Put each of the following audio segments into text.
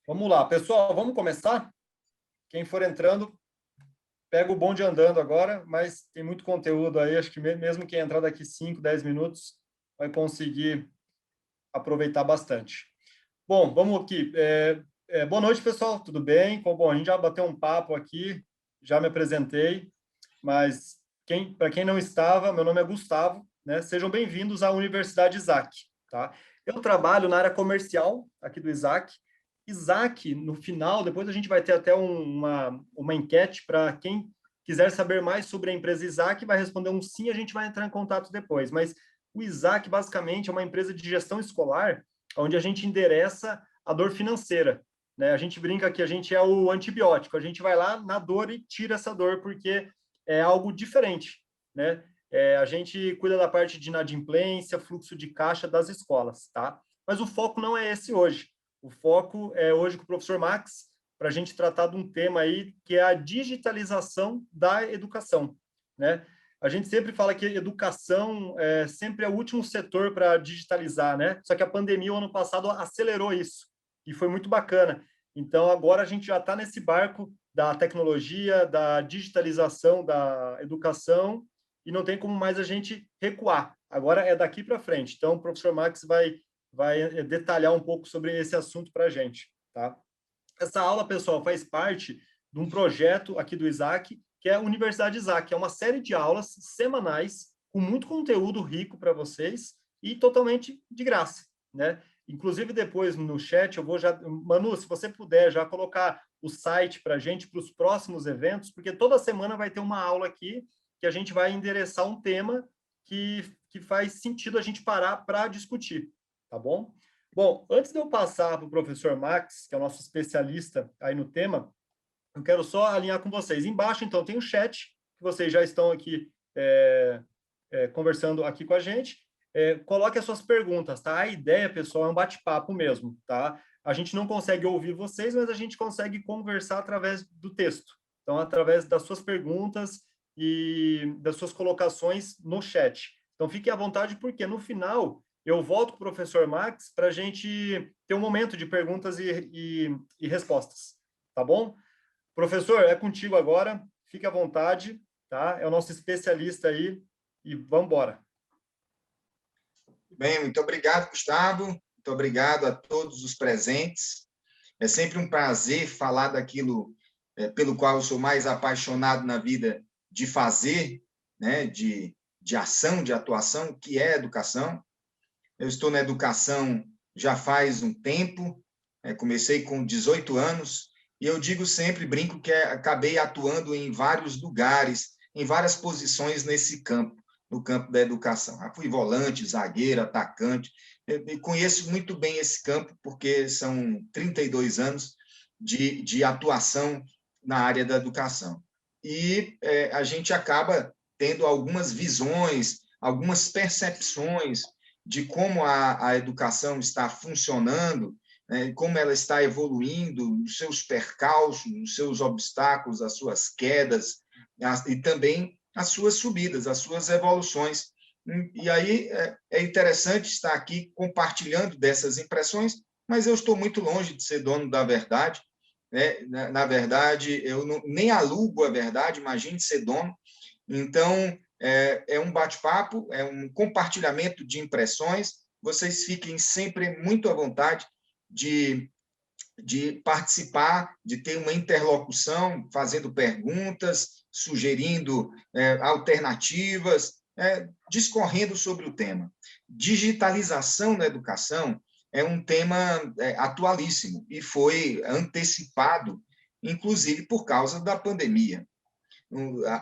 Vamos lá, pessoal, vamos começar? Quem for entrando, pega o bonde andando agora, mas tem muito conteúdo aí, acho que mesmo quem entrar daqui 5, 10 minutos vai conseguir aproveitar bastante. Bom, vamos aqui. Boa noite, pessoal, tudo bem? Bom, a gente já bateu um papo aqui, já me apresentei, mas para quem não estava, meu nome é Gustavo, né? Sejam bem-vindos à Universidade Isaac, tá? Eu trabalho na área comercial aqui do Isaac. Isaac, no final, depois a gente vai ter até uma enquete para quem quiser saber mais sobre a empresa Isaac, vai responder um sim, a gente vai entrar em contato depois. Mas o Isaac, basicamente, é uma empresa de gestão escolar, onde a gente endereça a dor financeira, né? A gente brinca que a gente é o antibiótico, a gente vai lá na dor e tira essa dor, porque é algo diferente, né? A gente cuida da parte de inadimplência, fluxo de caixa das escolas, tá? Mas o foco não é esse hoje. O foco é hoje com o professor Max, para a gente tratar de um tema aí que é a digitalização da educação, né? A gente sempre fala que educação sempre é o último setor para digitalizar, né? Só que a pandemia, o ano passado, acelerou isso, e foi muito bacana. Então, agora a gente já está nesse barco da tecnologia, da digitalização da educação, e não tem como mais a gente recuar. Agora é daqui para frente. Então, o professor Max vai detalhar um pouco sobre esse assunto para a gente, tá? Essa aula, pessoal, faz parte de um projeto aqui do Isaac, que é a Universidade Isaac. É uma série de aulas semanais, com muito conteúdo rico para vocês e totalmente de graça, né? Inclusive, depois no chat, eu vou já... Manu, se você puder já colocar o site para a gente, para os próximos eventos, porque toda semana vai ter uma aula aqui que a gente vai endereçar um tema que faz sentido a gente parar para discutir, tá bom? Bom, antes de eu passar para o professor Max, que é o nosso especialista aí no tema, eu quero só alinhar com vocês. Embaixo, então, tem o chat, que vocês já estão aqui conversando aqui com a gente. Coloque as suas perguntas, tá? A ideia, pessoal, é um bate-papo mesmo, tá? A gente não consegue ouvir vocês, mas a gente consegue conversar através do texto. Então, através das suas perguntas e das suas colocações no chat. Então, fique à vontade, porque no final eu volto com o professor Max para a gente ter um momento de perguntas e respostas, tá bom? Professor, é contigo agora, fique à vontade, tá? É o nosso especialista aí e vamos embora. Bem, muito obrigado, Gustavo, muito obrigado a todos os presentes. É sempre um prazer falar daquilo pelo qual eu sou mais apaixonado na vida de fazer, né? de ação, de atuação, que é a educação. Eu estou na educação já faz um tempo, comecei com 18 anos, e eu digo sempre, brinco, que acabei atuando em vários lugares, em várias posições nesse campo, no campo da educação. Eu fui volante, zagueiro, atacante, eu conheço muito bem esse campo, porque são 32 anos de atuação na área da educação. E a gente acaba tendo algumas visões, algumas percepções de como a educação está funcionando, né, como ela está evoluindo, os seus percalços, os seus obstáculos, as suas quedas, e também as suas subidas, as suas evoluções. E aí é interessante estar aqui compartilhando dessas impressões, mas eu estou muito longe de ser dono da verdade. Né? Na verdade, eu nem alugo a verdade, imagine ser dono. Então, é um bate-papo, é um compartilhamento de impressões. Vocês fiquem sempre muito à vontade de participar, de ter uma interlocução, fazendo perguntas, sugerindo alternativas, discorrendo sobre o tema. Digitalização na educação é um tema atualíssimo e foi antecipado, inclusive, por causa da pandemia.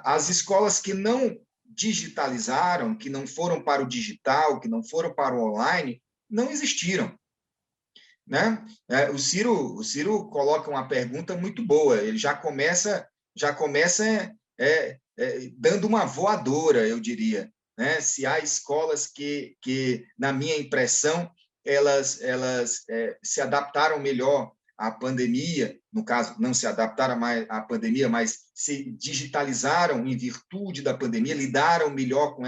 As escolas que não digitalizaram, que não foram para o digital, que não foram para o online, não existiram. Né? O Ciro coloca uma pergunta muito boa, ele já começa dando uma voadora, eu diria. Né? Se há escolas que na minha impressão, elas se adaptaram melhor à pandemia, no caso, não se adaptaram mais à pandemia, mas se digitalizaram em virtude da pandemia, lidaram melhor com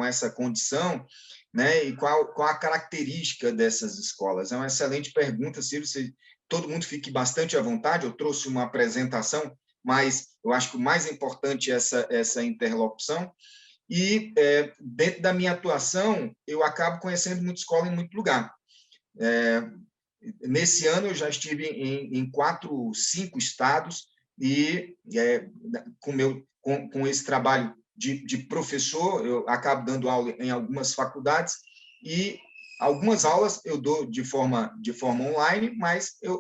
essa condição, né? E qual a característica dessas escolas? É uma excelente pergunta, Ciro, você todo mundo fique bastante à vontade. Eu trouxe uma apresentação, mas eu acho que o mais importante é essa interlocução. E, dentro da minha atuação, eu acabo conhecendo muita escola em muito lugar. Nesse ano, eu já estive em 4, 5 estados, e com esse trabalho de professor, eu acabo dando aula em algumas faculdades, e algumas aulas eu dou de forma online, mas eu,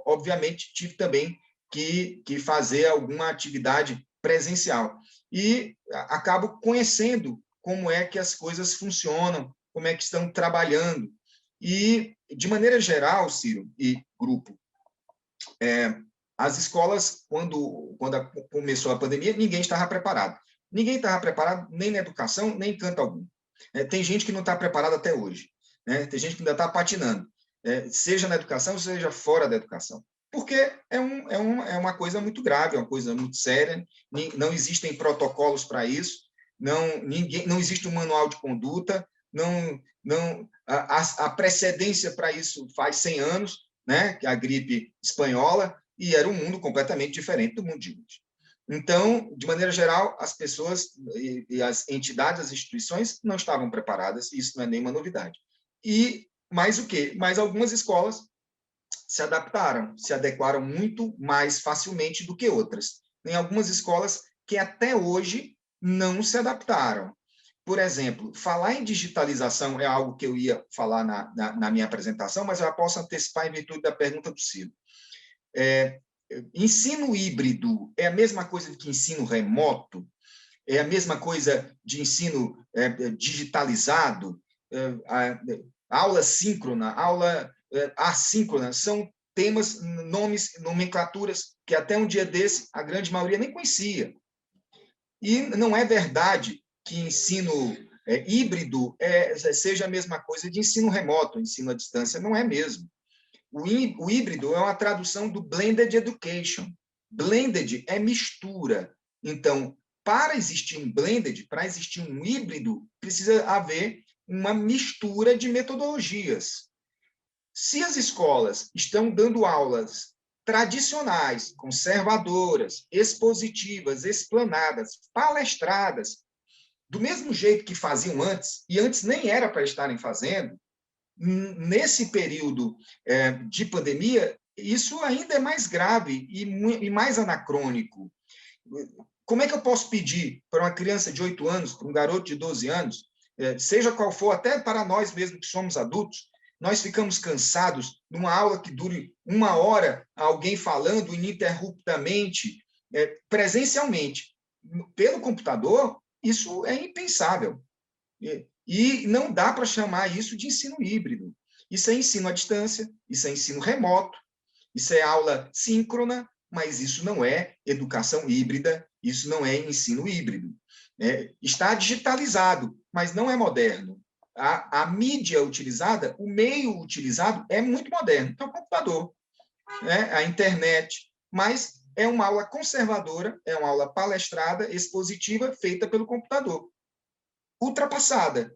obviamente, tive também que fazer alguma atividade presencial. E acabo conhecendo como é que as coisas funcionam, como é que estão trabalhando. E, de maneira geral, Ciro e grupo, as escolas, quando começou a pandemia, ninguém estava preparado. Ninguém estava preparado nem na educação, nem em canto algum. Tem gente que não está preparada até hoje. Tem gente que ainda está patinando, seja na educação, seja fora da educação. Porque é uma coisa muito grave, é uma coisa muito séria, não existem protocolos para isso, não existe um manual de conduta, a precedência para isso faz 100 anos, né, que é a gripe espanhola, e era um mundo completamente diferente do mundo de hoje. Então, de maneira geral, as pessoas e as entidades, as instituições não estavam preparadas, e isso não é nenhuma novidade. E mais o quê? Mas algumas escolas se adaptaram, se adequaram muito mais facilmente do que outras. Tem algumas escolas que até hoje não se adaptaram. Por exemplo, falar em digitalização é algo que eu ia falar na minha apresentação, mas eu já posso antecipar em virtude da pergunta do Ciro. Ensino híbrido é a mesma coisa que ensino remoto? É a mesma coisa de ensino digitalizado? Aula síncrona, aula assíncrona, são temas, nomes, nomenclaturas que até um dia desse a grande maioria nem conhecia. E não é verdade que ensino híbrido seja a mesma coisa de ensino remoto, ensino à distância. Não é mesmo. O híbrido é uma tradução do blended education. Blended é mistura. Então, para existir um blended, para existir um híbrido, precisa haver uma mistura de metodologias. Se as escolas estão dando aulas tradicionais, conservadoras, expositivas, explanadas, palestradas, do mesmo jeito que faziam antes, e antes nem era para estarem fazendo, nesse período de pandemia, isso ainda é mais grave e mais anacrônico. Como é que eu posso pedir para uma criança de 8 anos, para um garoto de 12 anos, seja qual for, até para nós mesmos que somos adultos, nós ficamos cansados numa aula que dure 1 hora, alguém falando ininterruptamente, presencialmente. Pelo computador, isso é impensável. E não dá para chamar isso de ensino híbrido. Isso é ensino à distância, isso é ensino remoto, isso é aula síncrona, mas isso não é educação híbrida, isso não é ensino híbrido. Está digitalizado, mas não é moderno. A mídia utilizada, o meio utilizado é muito moderno. É o computador, a internet, mas é uma aula conservadora, é uma aula palestrada, expositiva, feita pelo computador. Ultrapassada.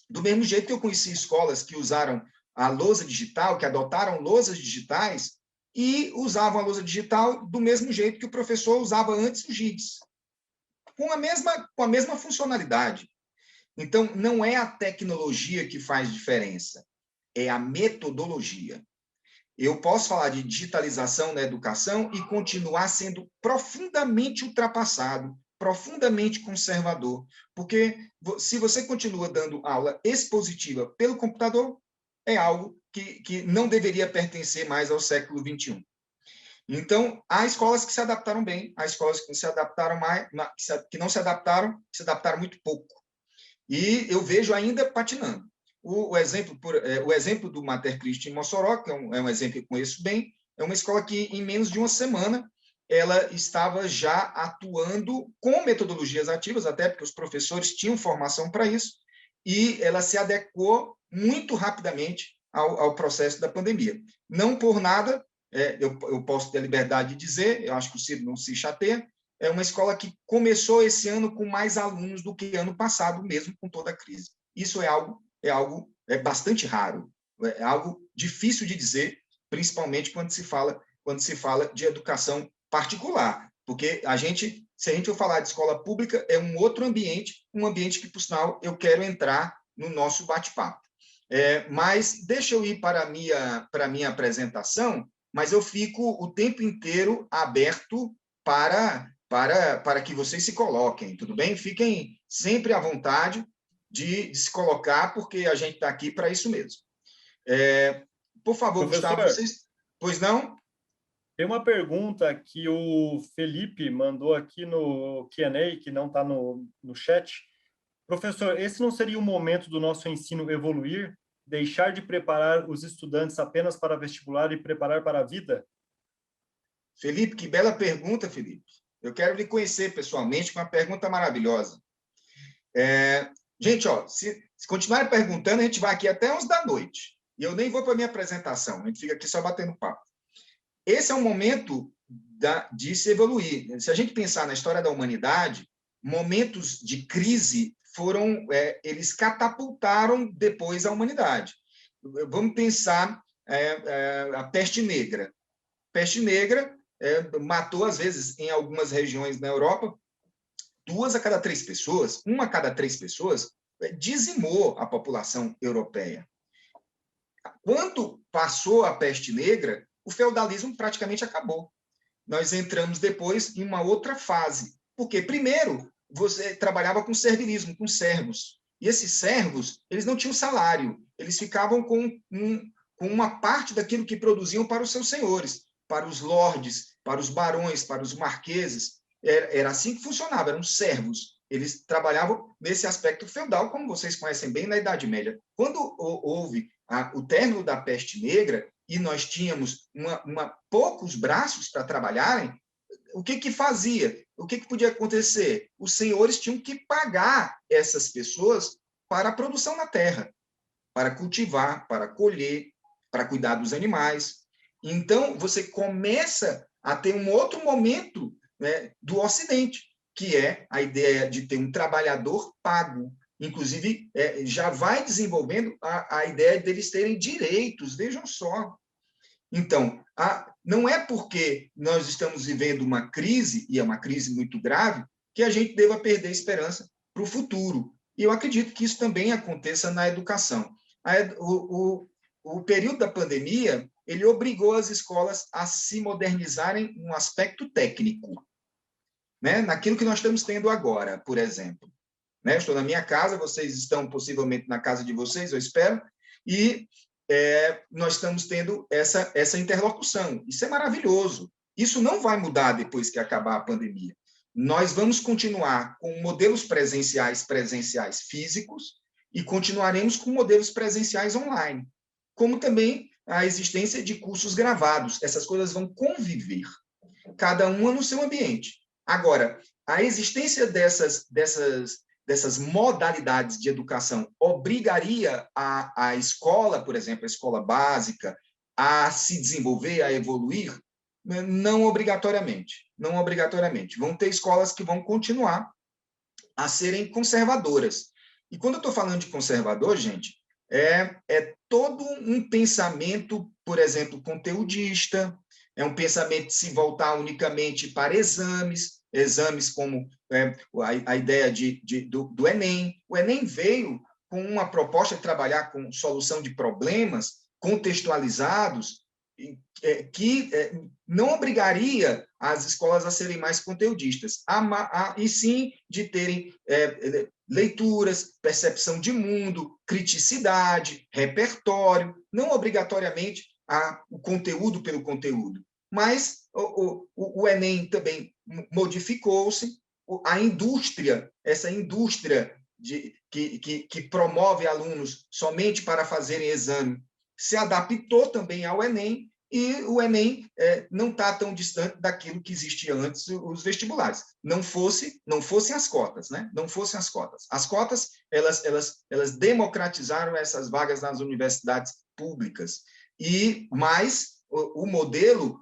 Do mesmo jeito que eu conheci escolas que usaram a lousa digital, que adotaram lousas digitais e usavam a lousa digital do mesmo jeito que o professor usava antes o giz, com a mesma funcionalidade. Então, não é a tecnologia que faz diferença, é a metodologia. Eu posso falar de digitalização na educação e continuar sendo profundamente ultrapassado, profundamente conservador, porque se você continua dando aula expositiva pelo computador, é algo que não deveria pertencer mais ao século XXI. Então, há escolas que se adaptaram bem, há escolas que se adaptaram mais, que não se adaptaram muito pouco. E eu vejo ainda patinando. O exemplo do Mater Christi em Mossoró, que é um exemplo que eu conheço bem, é uma escola que, em menos de uma semana, ela estava já atuando com metodologias ativas, até porque os professores tinham formação para isso, e ela se adequou muito rapidamente ao processo da pandemia. Não por nada, eu posso ter a liberdade de dizer, eu acho que o Ciro não se chateia, é uma escola que começou esse ano com mais alunos do que ano passado, mesmo com toda a crise. Isso é algo bastante raro. é algo difícil de dizer, principalmente quando se fala de educação particular, porque se a gente for falar de escola pública, é um outro ambiente, um ambiente que, por sinal, eu quero entrar no nosso bate-papo. Mas deixa eu ir para a minha apresentação, mas eu fico o tempo inteiro aberto para que vocês se coloquem, tudo bem? Fiquem sempre à vontade de se colocar, porque a gente está aqui para isso mesmo. Por favor, Professor, Gustavo, vocês... Pois não? tem uma pergunta que o Felipe mandou aqui no Q&A, que não está no chat. Professor, esse não seria o momento do nosso ensino evoluir? Deixar de preparar os estudantes apenas para vestibular e preparar para a vida? Felipe, que bela pergunta, Felipe. Eu quero lhe conhecer pessoalmente com uma pergunta maravilhosa. Gente, se continuarem perguntando, a gente vai aqui até 11 da noite. E eu nem vou para a minha apresentação, a gente fica aqui só batendo papo. Esse é um momento de se evoluir. Se a gente pensar na história da humanidade, momentos de crise eles catapultaram depois a humanidade. Vamos pensar a peste negra. Peste negra matou, às vezes, em algumas regiões na Europa, 2 a cada 3 pessoas, 1 a cada 3 pessoas, dizimou a população europeia. Quando passou a peste negra, o feudalismo praticamente acabou. Nós entramos depois em uma outra fase. Porque, primeiro, você trabalhava com servilismo, com servos. E esses servos, eles não tinham salário. Eles ficavam com uma parte daquilo que produziam para os seus senhores, para os lordes, para os barões, para os marqueses. Era assim que funcionava, eram servos. Eles trabalhavam nesse aspecto feudal, como vocês conhecem bem, na Idade Média. Quando houve o término da peste negra e nós tínhamos poucos braços para trabalharem, o que fazia? O que podia acontecer? Os senhores tinham que pagar essas pessoas para a produção na terra, para cultivar, para colher, para cuidar dos animais. Então, você começa a ter um outro momento, né, do Ocidente, que é a ideia de ter um trabalhador pago. Inclusive, já vai desenvolvendo a ideia deles terem direitos, vejam só. Então, não é porque nós estamos vivendo uma crise, e é uma crise muito grave, que a gente deva perder a esperança para o futuro. E eu acredito que isso também aconteça na educação. O período da pandemia, ele obrigou as escolas a se modernizarem no aspecto técnico, né? Naquilo que nós estamos tendo agora, por exemplo. Né? Estou na minha casa, vocês estão possivelmente na casa de vocês, eu espero, e nós estamos tendo essa interlocução. Isso é maravilhoso. Isso não vai mudar depois que acabar a pandemia. Nós vamos continuar com modelos presenciais físicos e continuaremos com modelos presenciais online, como também a existência de cursos gravados. Essas coisas vão conviver, cada uma no seu ambiente. Agora, a existência dessas modalidades de educação obrigaria a escola, por exemplo, a escola básica, a se desenvolver, a evoluir? Não obrigatoriamente. Não obrigatoriamente. Vão ter escolas que vão continuar a serem conservadoras. E quando eu estou falando de conservador, gente, é todo um pensamento, por exemplo, conteudista, é um pensamento de se voltar unicamente para exames como a ideia do Enem. O Enem veio com uma proposta de trabalhar com solução de problemas contextualizados, que não obrigaria as escolas a serem mais conteudistas, e sim de terem leituras, percepção de mundo, criticidade, repertório, não obrigatoriamente o conteúdo pelo conteúdo. Mas o Enem também modificou-se, a indústria, essa indústria que promove alunos somente para fazerem exame, se adaptou também ao Enem, e o Enem não está tão distante daquilo que existia antes, os vestibulares. Não fossem as cotas, né? Não fossem as cotas. As cotas, elas democratizaram essas vagas nas universidades públicas. Mas o modelo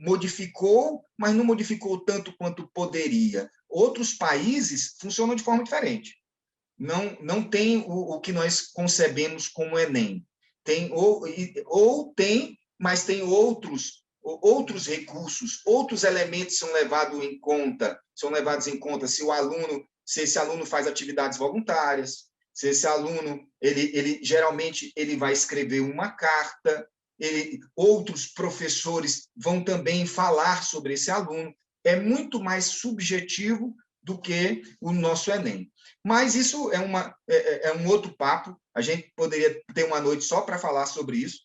modificou, mas não modificou tanto quanto poderia. Outros países funcionam de forma diferente. não tem o que nós concebemos como Enem. Tem, tem, mas tem outros recursos, outros elementos são levados em conta, se esse aluno faz atividades voluntárias, se esse aluno, geralmente ele vai escrever uma carta, outros professores vão também falar sobre esse aluno, é muito mais subjetivo do que o nosso Enem. Mas isso é um outro papo, a gente poderia ter uma noite só para falar sobre isso,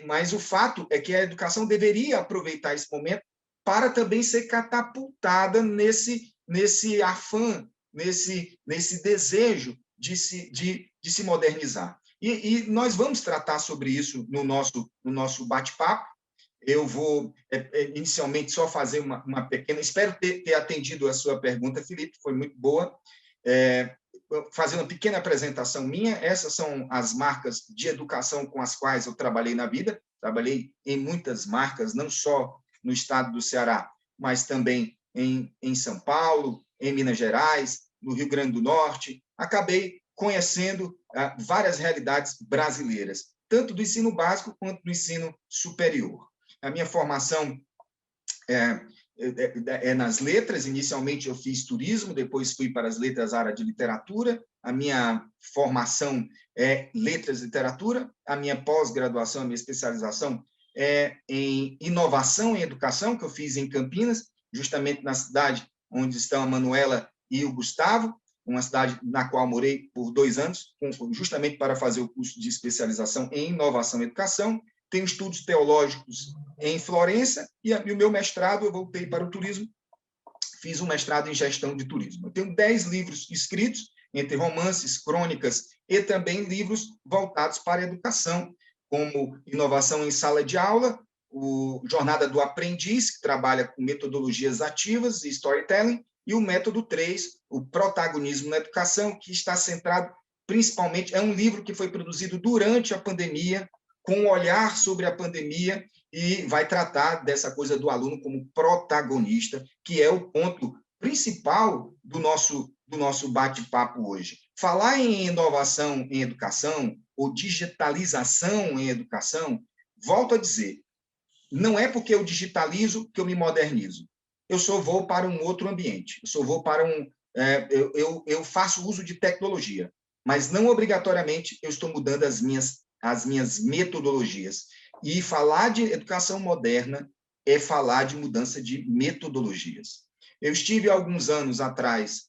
mas o fato é que a educação deveria aproveitar esse momento para também ser catapultada nesse afã, nesse desejo de se modernizar. E nós vamos tratar sobre isso no nosso bate-papo. Eu vou, inicialmente, só fazer uma pequena... Espero ter atendido a sua pergunta, Felipe, foi muito boa. Fazer uma pequena apresentação minha. Essas são as marcas de educação com as quais eu trabalhei na vida. Trabalhei em muitas marcas, não só no estado do Ceará, mas também em São Paulo, em Minas Gerais, no Rio Grande do Norte. Acabei conhecendo várias realidades brasileiras, tanto do ensino básico quanto do ensino superior. A minha formação é nas letras. Inicialmente eu fiz turismo, depois fui para as letras, área de literatura. A minha formação é letras e literatura. A minha pós-graduação, a minha especialização é em inovação em educação, que eu fiz em Campinas, justamente na cidade onde estão a Manuela e o Gustavo, uma cidade na qual morei por 2 anos, justamente para fazer o curso de especialização em inovação em educação. Tenho estudos teológicos em Florença, e o meu mestrado, eu voltei para o turismo, fiz um mestrado em gestão de turismo. Eu tenho 10 livros escritos, entre romances, crônicas e também livros voltados para a educação, como Inovação em Sala de Aula, o Jornada do Aprendiz, que trabalha com metodologias ativas e storytelling, e o Método 3, o Protagonismo na Educação, que está centrado principalmente, é um livro que foi produzido durante a pandemia, com um olhar sobre a pandemia, e vai tratar dessa coisa do aluno como protagonista, que é o ponto principal do nosso bate-papo hoje. Falar em inovação em educação, ou digitalização em educação, volto a dizer, não é porque eu digitalizo que eu me modernizo. Eu só vou para um outro ambiente, eu só vou para eu faço uso de tecnologia, mas não obrigatoriamente eu estou mudando as minhas metodologias. E falar de educação moderna é falar de mudança de metodologias. Eu estive alguns anos atrás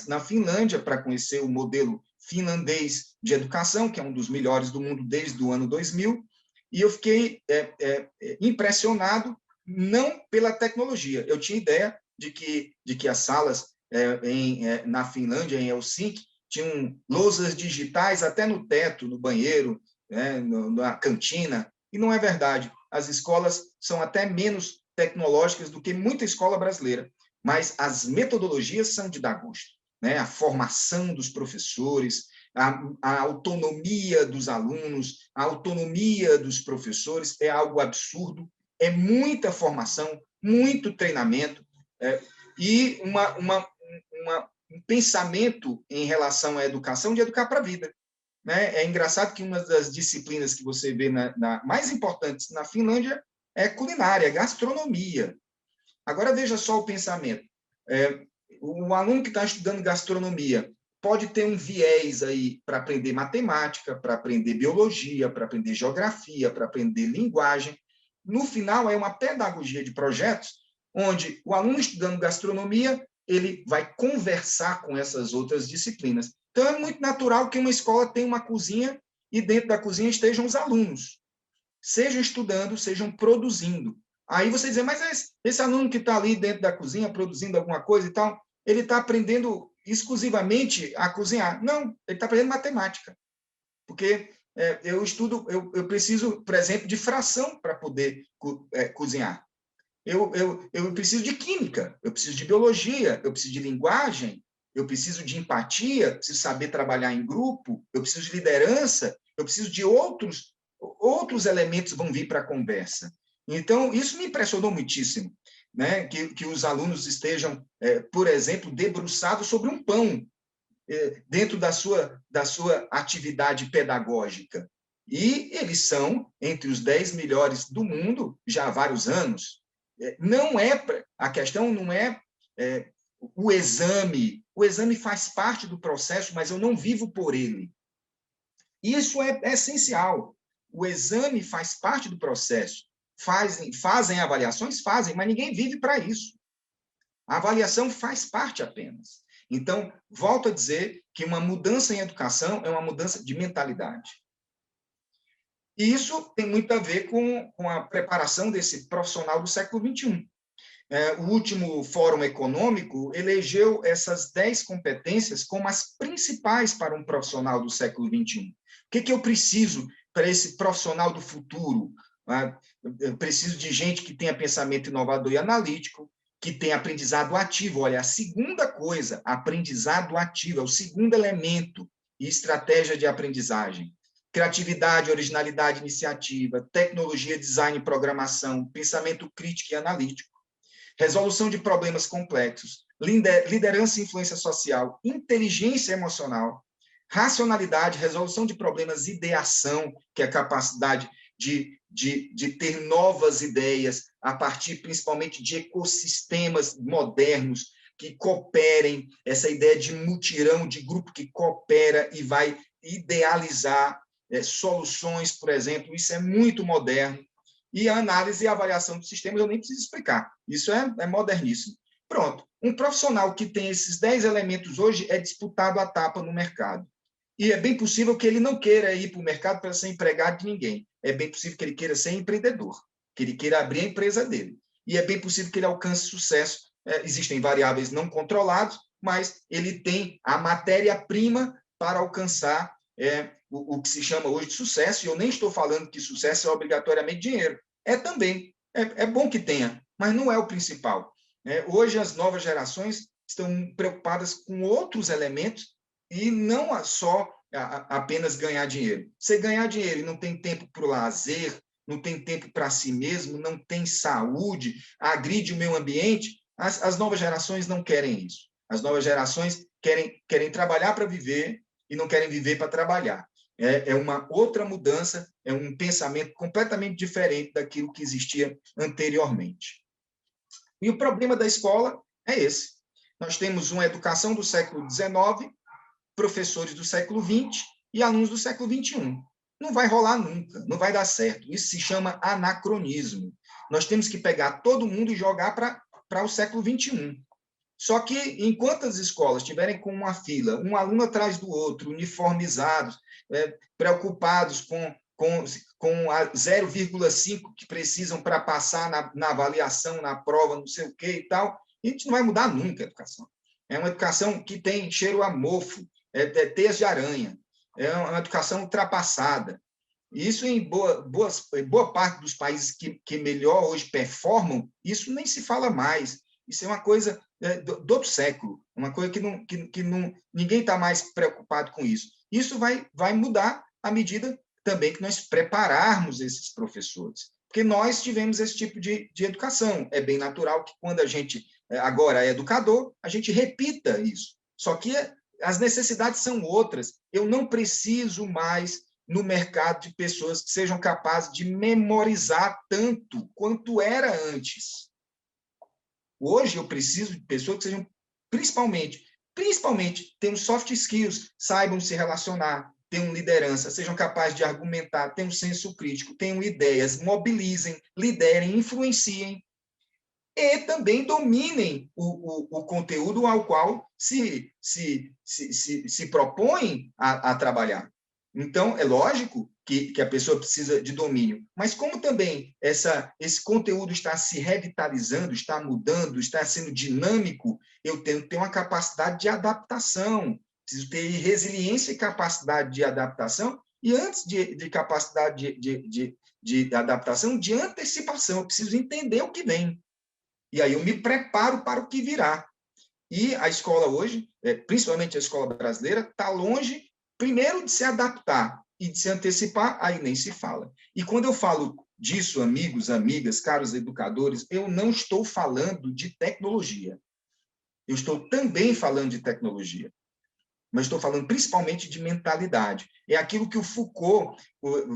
na Finlândia para conhecer o modelo finlandês de educação, que é um dos melhores do mundo desde o ano 2000, e eu fiquei impressionado, não pela tecnologia. Eu tinha ideia de que as salas na Finlândia, em Helsinki, tinham lousas digitais até no teto, no banheiro, na cantina, e não é verdade. As escolas são até menos tecnológicas do que muita escola brasileira, mas as metodologias são de dar gosto, né? A formação dos professores, a autonomia dos alunos, a autonomia dos professores é algo absurdo, é muita formação, muito treinamento, e um pensamento em relação à educação, de educar para a vida. Né? É engraçado que uma das disciplinas que você vê mais importantes na Finlândia é culinária, gastronomia. Agora, veja só o pensamento. O aluno que está estudando gastronomia pode ter um viés aí para aprender matemática, para aprender biologia, para aprender geografia, para aprender linguagem. No final, é uma pedagogia de projetos, onde o aluno estudando gastronomia, ele vai conversar com essas outras disciplinas. Então, é muito natural que uma escola tenha uma cozinha e dentro da cozinha estejam os alunos, sejam estudando, sejam produzindo. Aí você diz, mas esse aluno que está ali dentro da cozinha, produzindo alguma coisa e tal, ele está aprendendo exclusivamente a cozinhar. Não, ele está aprendendo matemática. Porque eu preciso, por exemplo, de fração para poder cozinhar. Eu preciso de química, eu preciso de biologia, eu preciso de linguagem, eu preciso de empatia, eu preciso saber trabalhar em grupo, eu preciso de liderança, eu preciso de outros elementos que vão vir para a conversa. Então, isso me impressionou muitíssimo. né, que os alunos estejam, por exemplo, debruçados sobre um pão, dentro da sua atividade pedagógica. E eles são entre os 10 melhores do mundo já há vários anos. A questão não é o exame faz parte do processo, mas eu não vivo por ele. Isso é essencial. O exame faz parte do processo. Fazem avaliações? Fazem, mas ninguém vive para isso. A avaliação faz parte apenas. Então, volto a dizer que uma mudança em educação é uma mudança de mentalidade. E isso tem muito a ver com a preparação desse profissional do século XXI. O último Fórum Econômico elegeu essas 10 competências como as principais para um profissional do século XXI. O que eu preciso para esse profissional do futuro? Eu preciso de gente que tenha pensamento inovador e analítico, que tenha aprendizado ativo. Olha, a segunda coisa, aprendizado ativo, é o segundo elemento e estratégia de aprendizagem. Criatividade, originalidade, iniciativa, tecnologia, design, programação, pensamento crítico e analítico, resolução de problemas complexos, liderança e influência social, inteligência emocional, racionalidade, resolução de problemas, ideação, que é a capacidade de ter novas ideias a partir, principalmente, de ecossistemas modernos que cooperem, essa ideia de mutirão, de grupo que coopera e vai idealizar soluções, por exemplo, isso é muito moderno. E a análise e a avaliação dos sistemas eu nem preciso explicar, isso é moderníssimo. Pronto, um profissional que tem esses 10 elementos hoje é disputado a tapa no mercado. E é bem possível que ele não queira ir para o mercado para ser empregado de ninguém. É bem possível que ele queira ser empreendedor, que ele queira abrir a empresa dele. E é bem possível que ele alcance sucesso. Existem variáveis não controladas, mas ele tem a matéria-prima para alcançar o que se chama hoje de sucesso. E eu nem estou falando que sucesso é obrigatoriamente dinheiro. Também. É bom que tenha, mas não é o principal. Hoje, as novas gerações estão preocupadas com outros elementos e não só apenas ganhar dinheiro. Você ganhar dinheiro e não tem tempo para o lazer, não tem tempo para si mesmo, não tem saúde, agride o meio ambiente, as novas gerações não querem isso. As novas gerações querem trabalhar para viver e não querem viver para trabalhar. É uma outra mudança, é um pensamento completamente diferente daquilo que existia anteriormente. E o problema da escola é esse. Nós temos uma educação do século XIX, professores do século XX e alunos do século XXI. Não vai rolar nunca, não vai dar certo. Isso se chama anacronismo. Nós temos que pegar todo mundo e jogar para o século XXI. Só que, enquanto as escolas estiverem com uma fila, um aluno atrás do outro, uniformizados, preocupados com a 0,5 que precisam para passar na avaliação, na prova, não sei o quê e tal, a gente não vai mudar nunca a educação. É uma educação que tem cheiro a mofo, teias de aranha, é uma educação ultrapassada. Isso, em boa parte dos países que melhor hoje performam, isso nem se fala mais. Isso é uma coisa do outro século, uma coisa que ninguém está mais preocupado com isso. Isso vai mudar à medida também que nós prepararmos esses professores, porque nós tivemos esse tipo de educação. É bem natural que, quando a gente agora é educador, a gente repita isso. Só que as necessidades são outras. Eu não preciso mais, no mercado, de pessoas que sejam capazes de memorizar tanto quanto era antes. Hoje eu preciso de pessoas que sejam, principalmente, tenham soft skills, saibam se relacionar, tenham liderança, sejam capazes de argumentar, tenham senso crítico, tenham ideias, mobilizem, liderem, influenciem e também dominem o conteúdo ao qual se propõem a trabalhar. Então, é lógico que a pessoa precisa de domínio, mas como também esse conteúdo está se revitalizando, está mudando, está sendo dinâmico, eu tenho que ter uma capacidade de adaptação, preciso ter resiliência e capacidade de adaptação, e antes de capacidade de adaptação, de antecipação, eu preciso entender o que vem. E aí eu me preparo para o que virá. E a escola hoje, principalmente a escola brasileira, está longe, primeiro, de se adaptar e de se antecipar, aí nem se fala. E quando eu falo disso, amigos, amigas, caros educadores, eu não estou falando de tecnologia. Eu estou também falando de tecnologia, mas estou falando principalmente de mentalidade. É aquilo que o Foucault,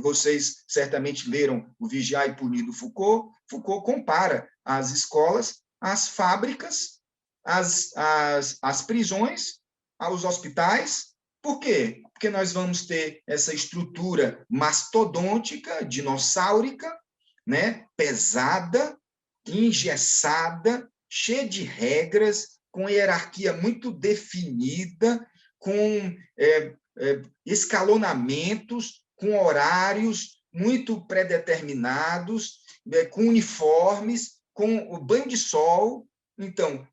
vocês certamente leram o Vigiar e Punir do Foucault, Foucault compara as escolas, as fábricas, as prisões, aos hospitais. Por quê? Porque nós vamos ter essa estrutura mastodôntica, dinossáurica, né? Pesada, engessada, cheia de regras, com hierarquia muito definida, com escalonamentos, com horários muito predeterminados, com uniformes, com o banho de sol. Então,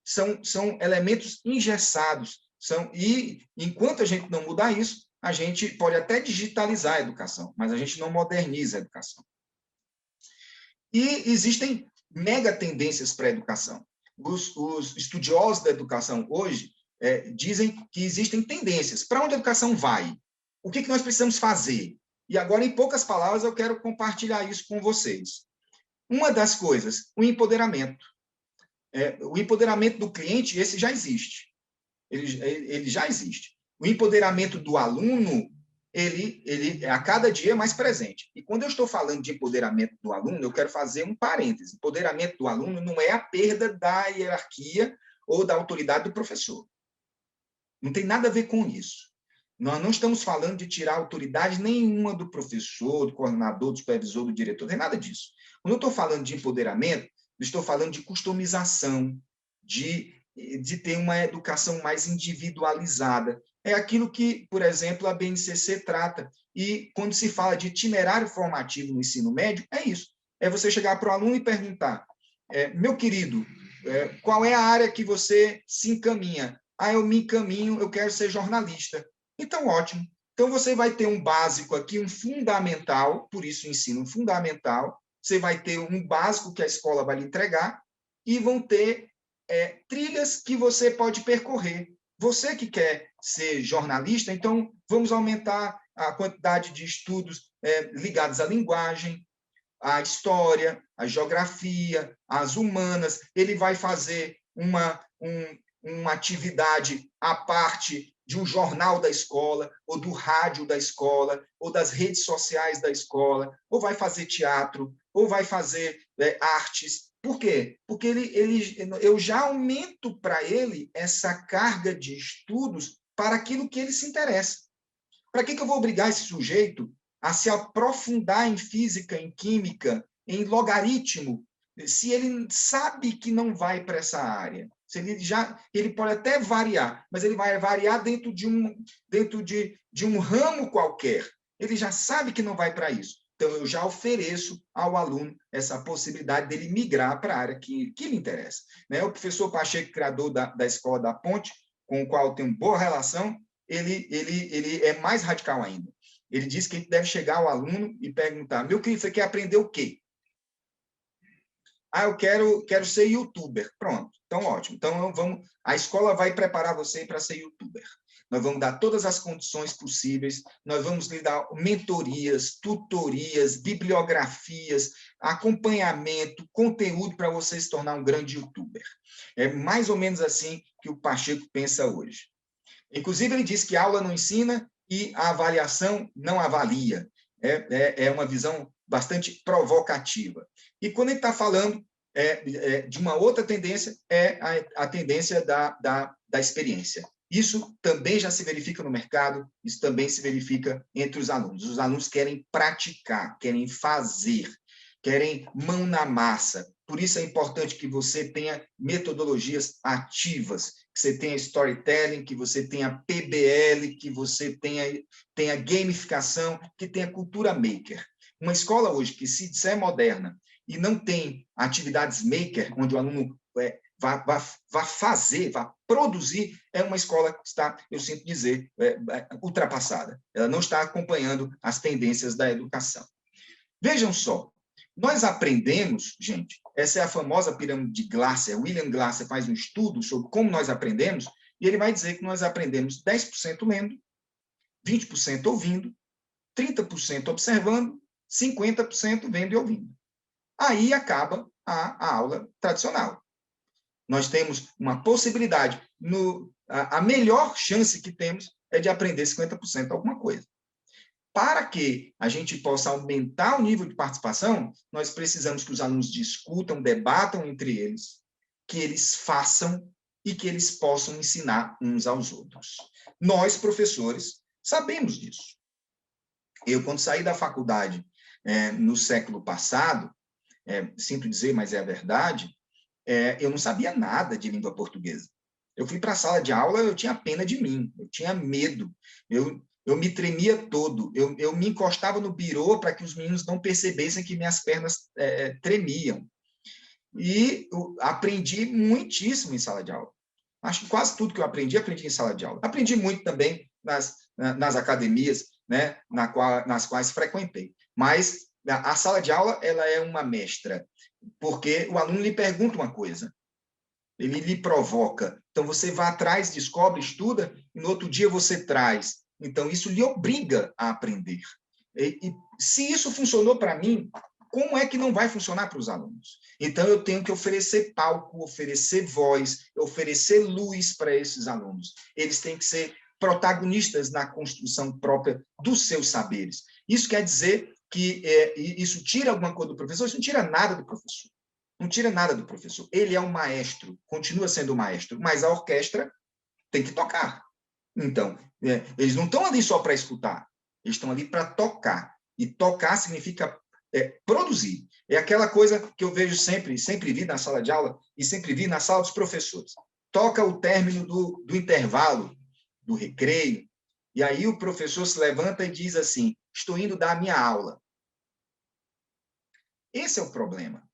são elementos engessados. E, enquanto a gente não mudar isso, a gente pode até digitalizar a educação, mas a gente não moderniza a educação. E existem mega tendências para a educação. Os estudiosos da educação hoje dizem que existem tendências. Para onde a educação vai? O que nós precisamos fazer? E agora, em poucas palavras, eu quero compartilhar isso com vocês. Uma das coisas, o empoderamento. O empoderamento do cliente, esse já existe. Ele já existe. O empoderamento do aluno, ele a cada dia é mais presente. E quando eu estou falando de empoderamento do aluno, eu quero fazer um parêntese. Empoderamento do aluno não é a perda da hierarquia ou da autoridade do professor. Não tem nada a ver com isso. Nós não estamos falando de tirar autoridade nenhuma do professor, do coordenador, do supervisor, do diretor, não tem nada disso. Quando eu estou falando de empoderamento, eu estou falando de customização, de ter uma educação mais individualizada. É aquilo que, por exemplo, a BNCC trata. E quando se fala de itinerário formativo no ensino médio, é isso. É você chegar para o aluno e perguntar, meu querido, qual é a área que você se encaminha? Eu me encaminho, eu quero ser jornalista. Então, ótimo. Então, você vai ter um básico aqui, um fundamental, por isso o ensino fundamental. Você vai ter um básico que a escola vai lhe entregar e vão ter trilhas que você pode percorrer. Você que quer ser jornalista, então vamos aumentar a quantidade de estudos ligados à linguagem, à história, à geografia, às humanas. Ele vai fazer uma atividade à parte de um jornal da escola, ou do rádio da escola, ou das redes sociais da escola, ou vai fazer teatro, ou vai fazer artes. Por quê? Porque eu já aumento para ele essa carga de estudos para aquilo que ele se interessa. Para que eu vou obrigar esse sujeito a se aprofundar em física, em química, em logaritmo, se ele sabe que não vai para essa área? Se ele pode até variar, mas ele vai variar dentro de um ramo qualquer. Ele já sabe que não vai para isso. Então, eu já ofereço ao aluno essa possibilidade dele migrar para a área que lhe interessa. Né? O professor Pacheco, criador da Escola da Ponte, com o qual eu tenho boa relação, ele é mais radical ainda. Ele diz que a gente deve chegar ao aluno e perguntar, meu querido, você quer aprender o quê? Eu quero ser youtuber. Pronto, então ótimo. Então, a escola vai preparar você para ser youtuber. Nós vamos dar todas as condições possíveis, nós vamos lhe dar mentorias, tutorias, bibliografias, acompanhamento, conteúdo para você se tornar um grande youtuber. É mais ou menos assim que o Pacheco pensa hoje. Inclusive, ele diz que a aula não ensina e a avaliação não avalia. É uma visão bastante provocativa. E quando ele está falando de uma outra tendência, é a tendência da experiência. Isso também já se verifica no mercado, isso também se verifica entre os alunos. Os alunos querem praticar, querem fazer, querem mão na massa. Por isso é importante que você tenha metodologias ativas, que você tenha storytelling, que você tenha PBL, que você tenha gamificação, que tenha cultura maker. Uma escola hoje que se disser moderna e não tem atividades maker, onde o aluno vá fazer, vá produzir, é uma escola que está, eu sinto dizer, ultrapassada. Ela não está acompanhando as tendências da educação. Vejam só, nós aprendemos, gente, essa é a famosa pirâmide de Glasser. William Glasser faz um estudo sobre como nós aprendemos, e ele vai dizer que nós aprendemos 10% lendo, 20% ouvindo, 30% observando 50% vendo e ouvindo. Aí acaba a aula tradicional. Nós temos uma possibilidade, a melhor chance que temos é de aprender 50% alguma coisa. Para que a gente possa aumentar o nível de participação, nós precisamos que os alunos discutam, debatam entre eles, que eles façam e que eles possam ensinar uns aos outros. Nós, professores, sabemos disso. Eu, quando saí da faculdade no século passado, sinto dizer, mas é a verdade, eu não sabia nada de língua portuguesa. Eu fui para a sala de aula, eu tinha pena de mim, eu tinha medo, eu me tremia todo, eu me encostava no birô para que os meninos não percebessem que minhas pernas tremiam. E eu aprendi muitíssimo em sala de aula. Acho que quase tudo que eu aprendi em sala de aula. Aprendi muito também nas academias, né, nas quais frequentei. Mas a sala de aula ela é uma mestra, porque o aluno lhe pergunta uma coisa, ele lhe provoca. Então, você vai atrás, descobre, estuda, e no outro dia você traz. Então, isso lhe obriga a aprender. E se isso funcionou para mim, como é que não vai funcionar para os alunos? Então, eu tenho que oferecer palco, oferecer voz, oferecer luz para esses alunos. Eles têm que ser protagonistas na construção própria dos seus saberes. Isso quer dizer que isso tira alguma coisa do professor? Isso não tira nada do professor. Não tira nada do professor. Ele é um maestro, continua sendo um maestro, mas a orquestra tem que tocar. Então, eles não estão ali só para escutar, eles estão ali para tocar. E tocar significa produzir. É aquela coisa que eu vejo sempre vi na sala de aula e sempre vi na sala dos professores. Toca o término do intervalo, do recreio, e aí o professor se levanta e diz assim, estou indo dar a minha aula. Esse é o problema.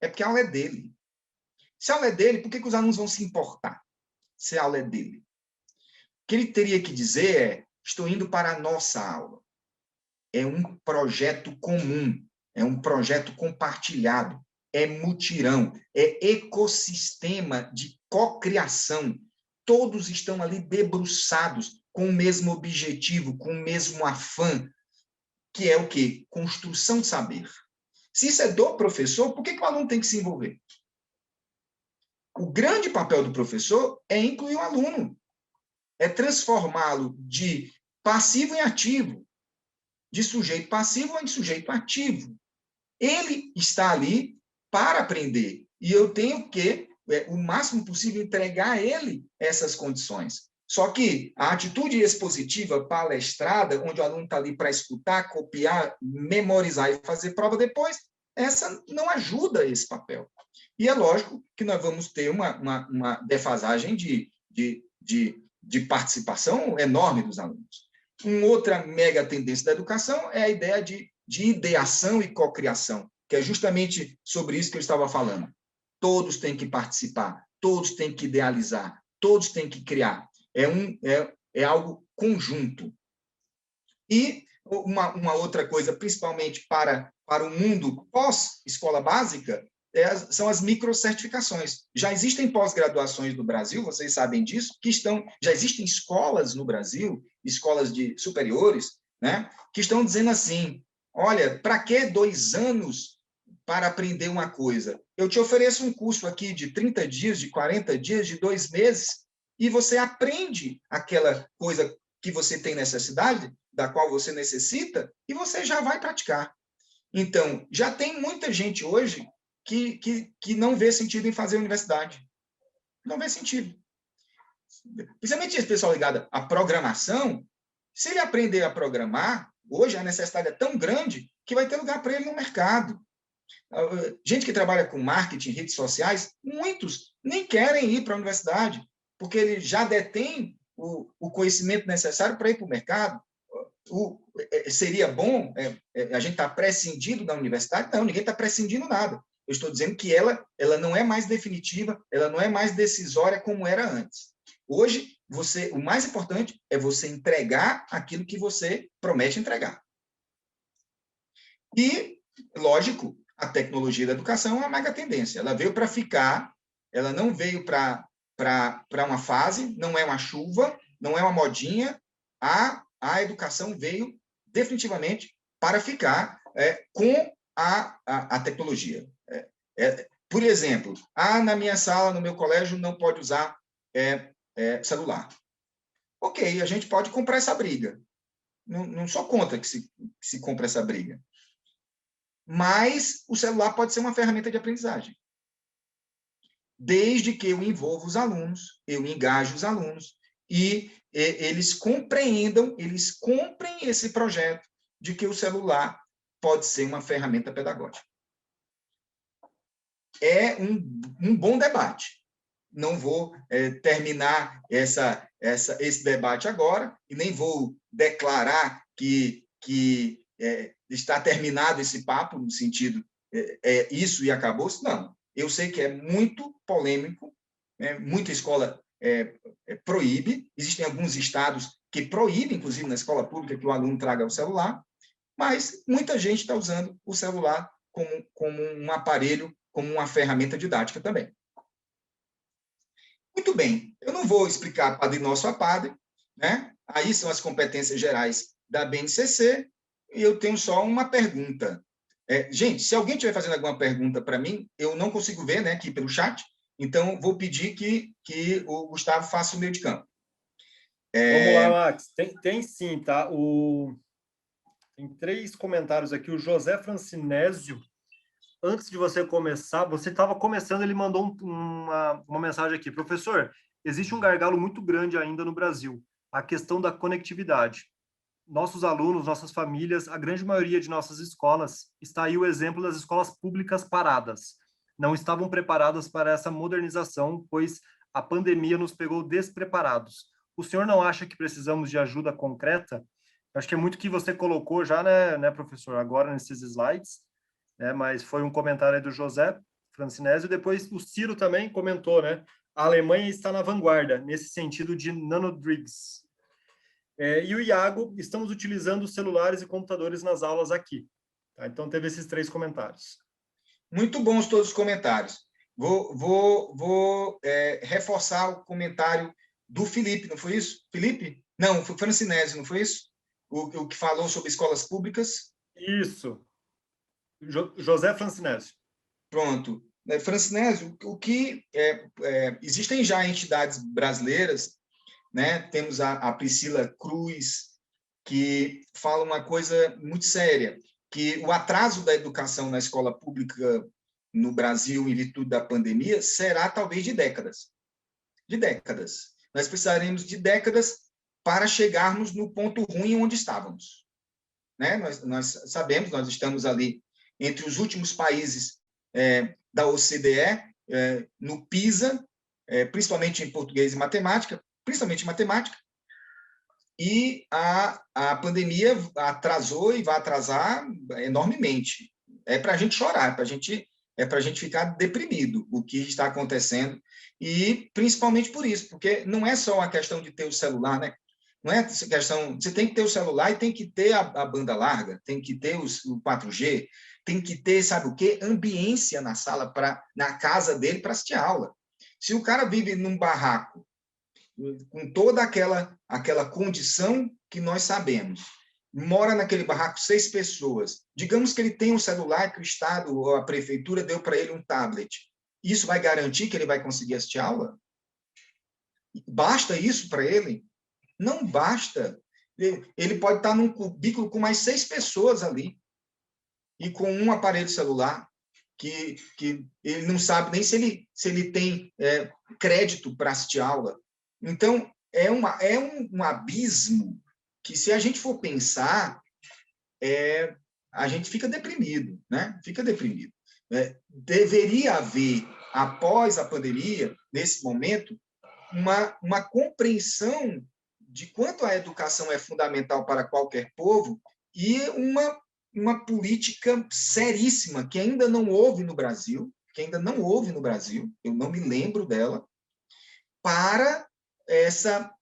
É porque a aula é dele. Se a aula é dele, por que os alunos vão se importar? Se a aula é dele. O que ele teria que dizer é, estou indo para a nossa aula. É um projeto comum, é um projeto compartilhado, é mutirão, é ecossistema de cocriação. Todos estão ali debruçados com o mesmo objetivo, com o mesmo afã, que é o quê? Construção de saber. Se isso é do professor, por que o aluno tem que se envolver? O grande papel do professor é incluir o aluno, é transformá-lo de passivo em ativo, de sujeito passivo em sujeito ativo. Ele está ali para aprender, e eu tenho que, o máximo possível, entregar a ele essas condições. Só que a atitude expositiva palestrada, onde o aluno está ali para escutar, copiar, memorizar e fazer prova depois, essa não ajuda esse papel. E é lógico que nós vamos ter uma defasagem de participação enorme dos alunos. Uma outra mega tendência da educação é a ideia de ideação e cocriação, que é justamente sobre isso que eu estava falando. Todos têm que participar, todos têm que idealizar, todos têm que criar. É algo conjunto. E uma outra coisa, principalmente para o mundo pós-escola básica, são as microcertificações. Já existem pós-graduações no Brasil, vocês sabem disso, já existem escolas no Brasil, escolas superiores, né, que estão dizendo assim, olha, para que 2 anos para aprender uma coisa? Eu te ofereço um curso aqui de 30 dias, de 40 dias, de 2 meses, e você aprende aquela coisa que você tem necessidade, da qual você necessita, e você já vai praticar. Então, já tem muita gente hoje que não vê sentido em fazer universidade. Não vê sentido. Principalmente esse pessoal ligado à programação, se ele aprender a programar, hoje a necessidade é tão grande que vai ter lugar para ele no mercado. Gente que trabalha com marketing, redes sociais, muitos nem querem ir para a universidade, porque ele já detém o conhecimento necessário para ir para o mercado. Seria bom a gente estar prescindindo da universidade? Não, ninguém está prescindindo nada. Eu estou dizendo que ela não é mais definitiva, ela não é mais decisória como era antes. Hoje, o mais importante é você entregar aquilo que você promete entregar. E, lógico, a tecnologia da educação é uma mega tendência. Ela veio para ficar, ela não veio para uma fase, não é uma chuva, não é uma modinha. A educação veio definitivamente para ficar, com a tecnologia. Por exemplo, na minha sala, no meu colégio, não pode usar celular. Ok, a gente pode comprar essa briga. Não sou contra que se compre essa briga. Mas o celular pode ser uma ferramenta de aprendizagem. Desde que eu envolva os alunos, eu engaje os alunos e eles compreendam, eles comprem esse projeto de que o celular pode ser uma ferramenta pedagógica. É um bom debate. Não vou terminar esse debate agora e nem vou declarar que está terminado esse papo, no sentido isso e acabou-se. Não. Eu sei que é muito polêmico, muita escola proíbe, existem alguns estados que proíbem, inclusive na escola pública, que o aluno traga o celular, mas muita gente está usando o celular como um aparelho, como uma ferramenta didática também. Muito bem, eu não vou explicar Padre Nosso a Padre, né? Aí são as competências gerais da BNCC, e eu tenho só uma pergunta. Gente, se alguém estiver fazendo alguma pergunta para mim, eu não consigo ver, né, aqui pelo chat, então vou pedir que o Gustavo faça o meio de campo. Vamos lá, Max. Tem sim, tá? Tem 3 comentários aqui. O José Francinésio, antes de você começar, você estava começando, ele mandou uma mensagem aqui. Professor, existe um gargalo muito grande ainda no Brasil, a questão da conectividade. Nossos alunos, nossas famílias, a grande maioria de nossas escolas, está aí o exemplo das escolas públicas paradas. Não estavam preparadas para essa modernização, pois a pandemia nos pegou despreparados. O senhor não acha que precisamos de ajuda concreta? Acho que é muito que você colocou já, né, professor, agora nesses slides, né, mas foi um comentário aí do José Francinésio, depois o Ciro também comentou, né, a Alemanha está na vanguarda, nesse sentido de nanodrigs. E o Iago, estamos utilizando celulares e computadores nas aulas aqui. Tá? Então, teve esses 3 comentários. Muito bons todos os comentários. Vou reforçar o comentário do Felipe, não foi isso? Felipe? Não, foi Francinésio, não foi isso? O que falou sobre escolas públicas? Isso. José Francinésio. Pronto. Francinésio, existem já entidades brasileiras, né? Temos a Priscila Cruz, que fala uma coisa muito séria, que o atraso da educação na escola pública no Brasil, em virtude da pandemia, será talvez de décadas. De décadas. Nós precisaremos de décadas para chegarmos no ponto ruim onde estávamos. Né? Nós sabemos, nós estamos ali entre os últimos países da OCDE, no PISA, principalmente em português e matemática, principalmente matemática, e a pandemia atrasou e vai atrasar enormemente. É para a gente chorar, para a gente ficar deprimido o que está acontecendo, e principalmente por isso, porque não é só a questão de ter o celular, né? Não é essa questão, você tem que ter o celular e tem que ter a banda larga, tem que ter o 4G, tem que ter, sabe o quê? Ambiência na sala, na casa dele para assistir aula. Se o cara vive num barraco, com toda aquela condição que nós sabemos, mora naquele barraco 6 pessoas, digamos que ele tem um celular que o Estado ou a prefeitura deu para ele um tablet, isso vai garantir que ele vai conseguir assistir aula? Basta isso para ele? Não basta. Ele pode estar num cubículo com mais 6 pessoas ali, e com um aparelho celular, que ele não sabe nem se ele tem crédito para assistir aula. Então, é um abismo que, se a gente for pensar, a gente fica deprimido, né? Fica deprimido. Deveria haver, após a pandemia, nesse momento, uma compreensão de quanto a educação é fundamental para qualquer povo e uma política seríssima que ainda não houve no Brasil, eu não me lembro dela, para essa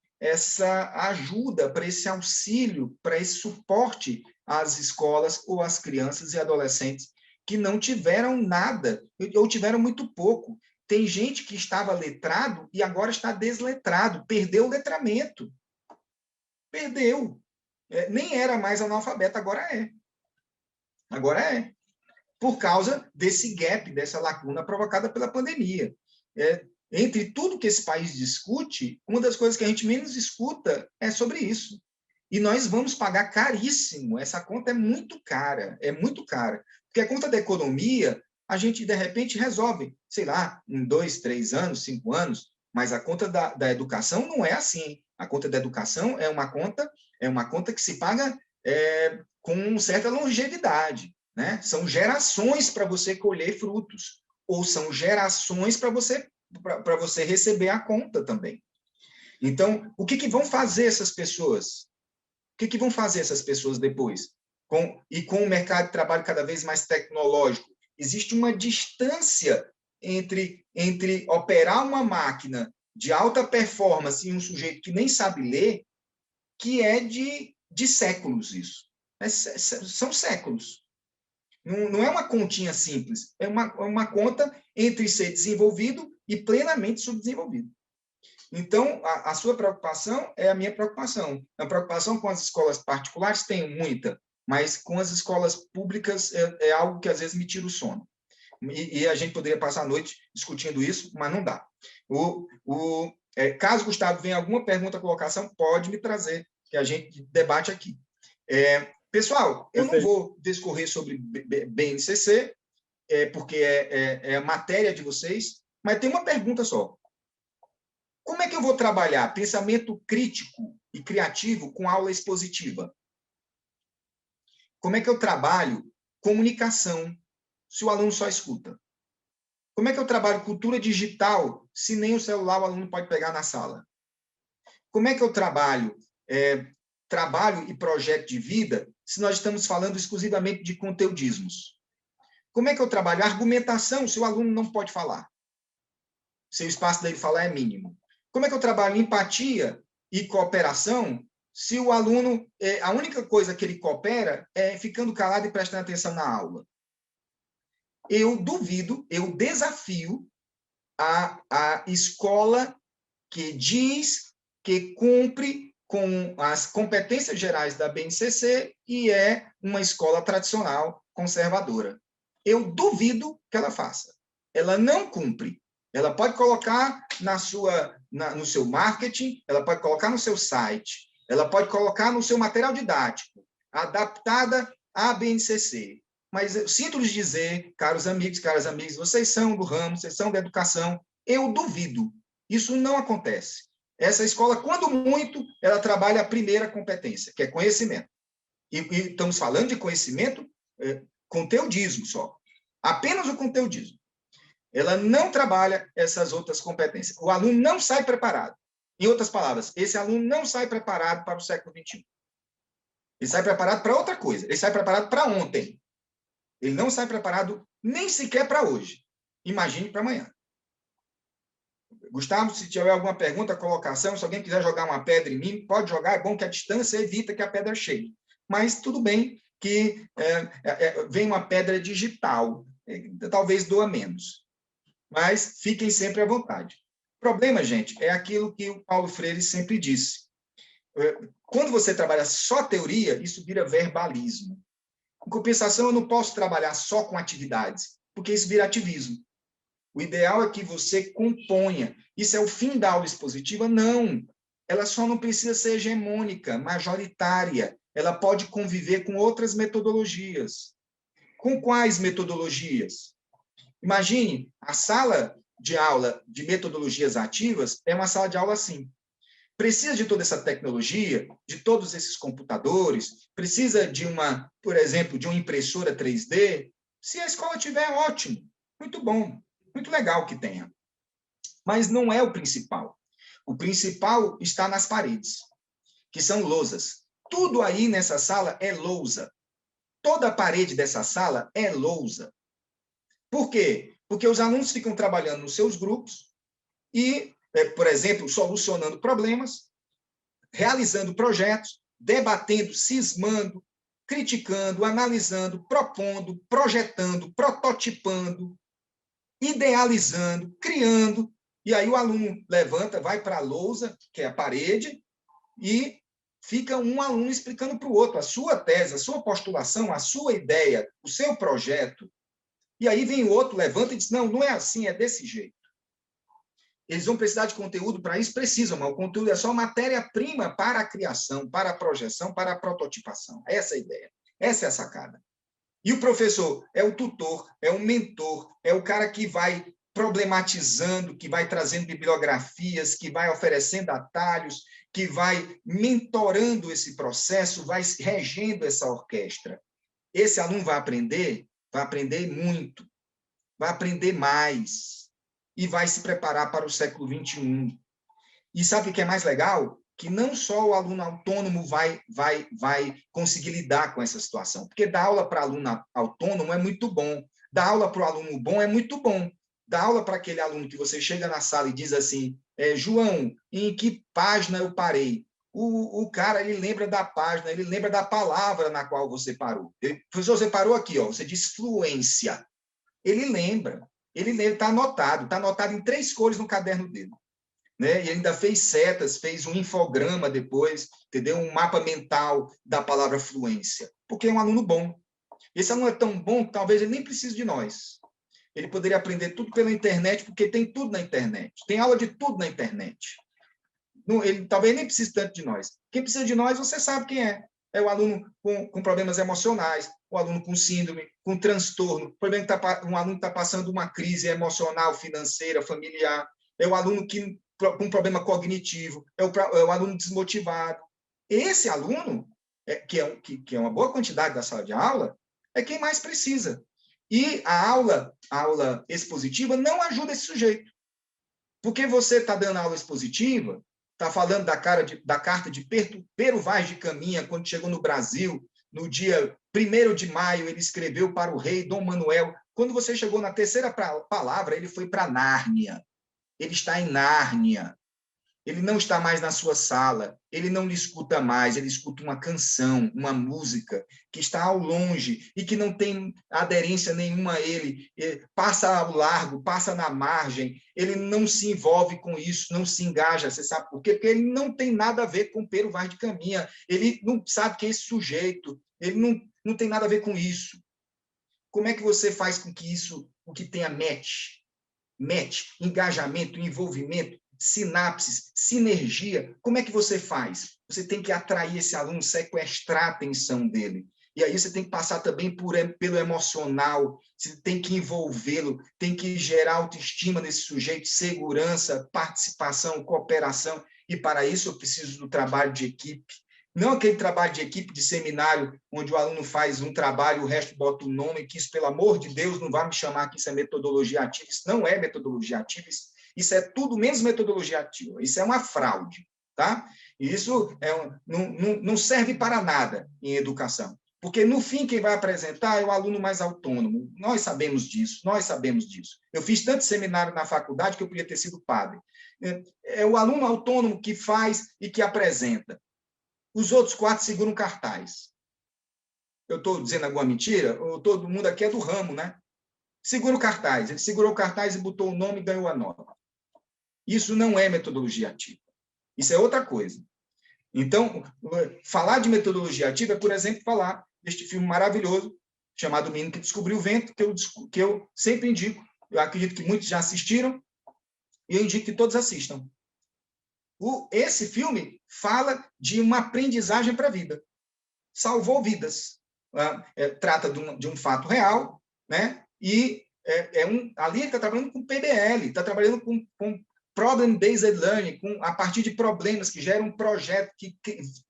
ajuda, para esse auxílio, para esse suporte às escolas ou às crianças e adolescentes que não tiveram nada, ou tiveram muito pouco. Tem gente que estava letrado e agora está desletrado, perdeu o letramento. Perdeu. Nem era mais analfabeto, agora é. Agora por causa desse gap, dessa lacuna provocada pela pandemia. Entre tudo que esse país discute, uma das coisas que a gente menos escuta é sobre isso. E nós vamos pagar caríssimo. Essa conta é muito cara, Porque a conta da economia, a gente, de repente, resolve, sei lá, em 2, 3 anos, 5 anos, mas a conta da educação não é assim. A conta da educação é uma conta que se paga com certa longevidade. Né? São gerações para você colher frutos, ou são gerações para você receber a conta também. Então, o que vão fazer essas pessoas? O que vão fazer essas pessoas depois? Com o mercado de trabalho cada vez mais tecnológico, existe uma distância entre operar uma máquina de alta performance e um sujeito que nem sabe ler, que é de séculos isso. São séculos. Não é uma continha simples, é uma conta entre ser desenvolvido e plenamente subdesenvolvido. Então, a sua preocupação é a minha preocupação. A preocupação com as escolas particulares tenho muita, mas com as escolas públicas é algo que às vezes me tira o sono. E a gente poderia passar a noite discutindo isso, mas não dá. Caso, Gustavo, venha alguma pergunta, colocação, pode me trazer, que a gente debate aqui. Pessoal, eu não vou discorrer sobre BNCC, porque é a matéria de vocês, mas tem uma pergunta só. Como é que eu vou trabalhar pensamento crítico e criativo com aula expositiva? Como é que eu trabalho comunicação se o aluno só escuta? Como é que eu trabalho cultura digital se nem o celular o aluno pode pegar na sala? Como é que eu trabalho trabalho e projeto de vida se nós estamos falando exclusivamente de conteudismos? Como é que eu trabalho argumentação se o aluno não pode falar? Se o espaço dele falar é mínimo. Como é que eu trabalho empatia e cooperação se o aluno, a única coisa que ele coopera é ficando calado e prestando atenção na aula? Eu duvido, eu desafio a escola que diz que cumpre com as competências gerais da BNCC e é uma escola tradicional conservadora. Eu duvido que ela faça. Ela não cumpre. Ela pode colocar no seu marketing, ela pode colocar no seu site, ela pode colocar no seu material didático, adaptada à BNCC. Mas eu sinto lhes dizer, caros amigos, caras amigas, vocês são do ramo, vocês são da educação, eu duvido. Isso não acontece. Essa escola, quando muito, ela trabalha a primeira competência, que é conhecimento. E estamos falando de conhecimento, conteudismo só. Apenas o conteudismo. Ela não trabalha essas outras competências. O aluno não sai preparado. Em outras palavras, esse aluno não sai preparado para o século XXI. Ele sai preparado para outra coisa. Ele sai preparado para ontem. Ele não sai preparado nem sequer para hoje. Imagine para amanhã. Gustavo, se tiver alguma pergunta, colocação, se alguém quiser jogar uma pedra em mim, pode jogar, é bom que a distância evita que a pedra chegue. Mas tudo bem que vem uma pedra digital, talvez doa menos. Mas fiquem sempre à vontade. O problema, gente, é aquilo que o Paulo Freire sempre disse. Quando você trabalha só teoria, isso vira verbalismo. Em compensação, eu não posso trabalhar só com atividades, porque isso vira ativismo. O ideal é que você componha. Isso é o fim da aula expositiva? Não. Ela só não precisa ser hegemônica, majoritária. Ela pode conviver com outras metodologias. Com quais metodologias? Imagine, a sala de aula de metodologias ativas é uma sala de aula assim. Precisa de toda essa tecnologia, de todos esses computadores, precisa de por exemplo, de uma impressora 3D. Se a escola tiver, ótimo, muito bom. Muito legal que tenha. Mas não é o principal. O principal está nas paredes, que são lousas. Tudo aí nessa sala é lousa. Toda a parede dessa sala é lousa. Por quê? Porque os alunos ficam trabalhando nos seus grupos e, por exemplo, solucionando problemas, realizando projetos, debatendo, cismando, criticando, analisando, propondo, projetando, prototipando, idealizando, criando, e aí o aluno levanta, vai para a lousa, que é a parede, e fica um aluno explicando para o outro a sua tese, a sua postulação, a sua ideia, o seu projeto. E aí vem o outro, levanta e diz, não, não é assim, é desse jeito. Eles vão precisar de conteúdo para isso? Precisam, mas o conteúdo é só matéria-prima para a criação, para a projeção, para a prototipação. Essa é a ideia. Essa é a sacada. E o professor é o tutor, é o mentor, é o cara que vai problematizando, que vai trazendo bibliografias, que vai oferecendo atalhos, que vai mentorando esse processo, vai regendo essa orquestra. Esse aluno vai aprender muito, vai aprender mais e vai se preparar para o século XXI. E sabe o que é mais legal? Que não só o aluno autônomo vai conseguir lidar com essa situação, porque dar aula para aluno autônomo é muito bom, dar aula para o aluno bom é muito bom, dar aula para aquele aluno que você chega na sala e diz assim, João, em que página eu parei? O cara, ele lembra da página, ele lembra da palavra na qual você parou. Professor, você parou aqui, ó, você diz fluência. Ele lembra, está anotado em 3 cores no caderno dele. Né? E ainda fez setas, fez um infograma depois, entendeu? Um mapa mental da palavra fluência, porque é um aluno bom. Esse aluno é tão bom que talvez ele nem precise de nós. Ele poderia aprender tudo pela internet, porque tem tudo na internet. Tem aula de tudo na internet. Ele talvez nem precise tanto de nós. Quem precisa de nós, você sabe quem é. É o aluno com problemas emocionais, o aluno com síndrome, com transtorno, um aluno que está passando uma crise emocional, financeira, familiar, é o aluno com problema cognitivo, é o aluno desmotivado. Esse aluno, que é uma boa quantidade da sala de aula, é quem mais precisa. E a aula expositiva não ajuda esse sujeito. Porque você está dando aula expositiva, está falando da carta de Pero Vaz de Caminha, quando chegou no Brasil, no dia 1º de maio, ele escreveu para o rei Dom Manuel. Quando você chegou na terceira palavra, ele foi para Nárnia. Ele está em Nárnia. Ele não está mais na sua sala, ele não lhe escuta mais, ele escuta uma canção, uma música que está ao longe e que não tem aderência nenhuma a ele, passa ao largo, passa na margem, ele não se envolve com isso, não se engaja, você sabe por quê? Porque ele não tem nada a ver com Pero Vaz de Caminha, ele não sabe quem é esse sujeito, ele não tem nada a ver com isso. Como é que você faz com que isso, o que tenha match, engajamento, envolvimento, sinapses, sinergia, como é que você faz? Você tem que atrair esse aluno, sequestrar a atenção dele. E aí você tem que passar também pelo emocional, você tem que envolvê-lo, tem que gerar autoestima nesse sujeito, segurança, participação, cooperação. E para isso eu preciso do trabalho de equipe. Não aquele trabalho de equipe de seminário, onde o aluno faz um trabalho, o resto bota o nome, que isso, pelo amor de Deus, não vai me chamar que isso é metodologia ativa. Isso não é metodologia ativa, isso é tudo menos metodologia ativa. Isso é uma fraude, tá? Isso não serve para nada em educação. Porque, no fim, quem vai apresentar é o aluno mais autônomo. Nós sabemos disso. Eu fiz tanto seminário na faculdade que eu podia ter sido padre. É o aluno autônomo que faz e que apresenta. Os outros 4 seguram cartaz. Eu estou dizendo alguma mentira? Todo mundo aqui é do ramo, né? Segura o cartaz. Ele segurou o cartaz e botou o nome e ganhou a nota. Isso não é metodologia ativa. Isso é outra coisa. Então, falar de metodologia ativa é, por exemplo, falar deste filme maravilhoso chamado O Menino que Descobriu o Vento, que eu sempre indico. Eu acredito que muitos já assistiram e eu indico que todos assistam. Esse filme fala de uma aprendizagem para a vida. Salvou vidas. Trata de um fato real, né? E ali ele está trabalhando com PBL, está trabalhando com Problem-Based Learning, a partir de problemas que geram um projeto que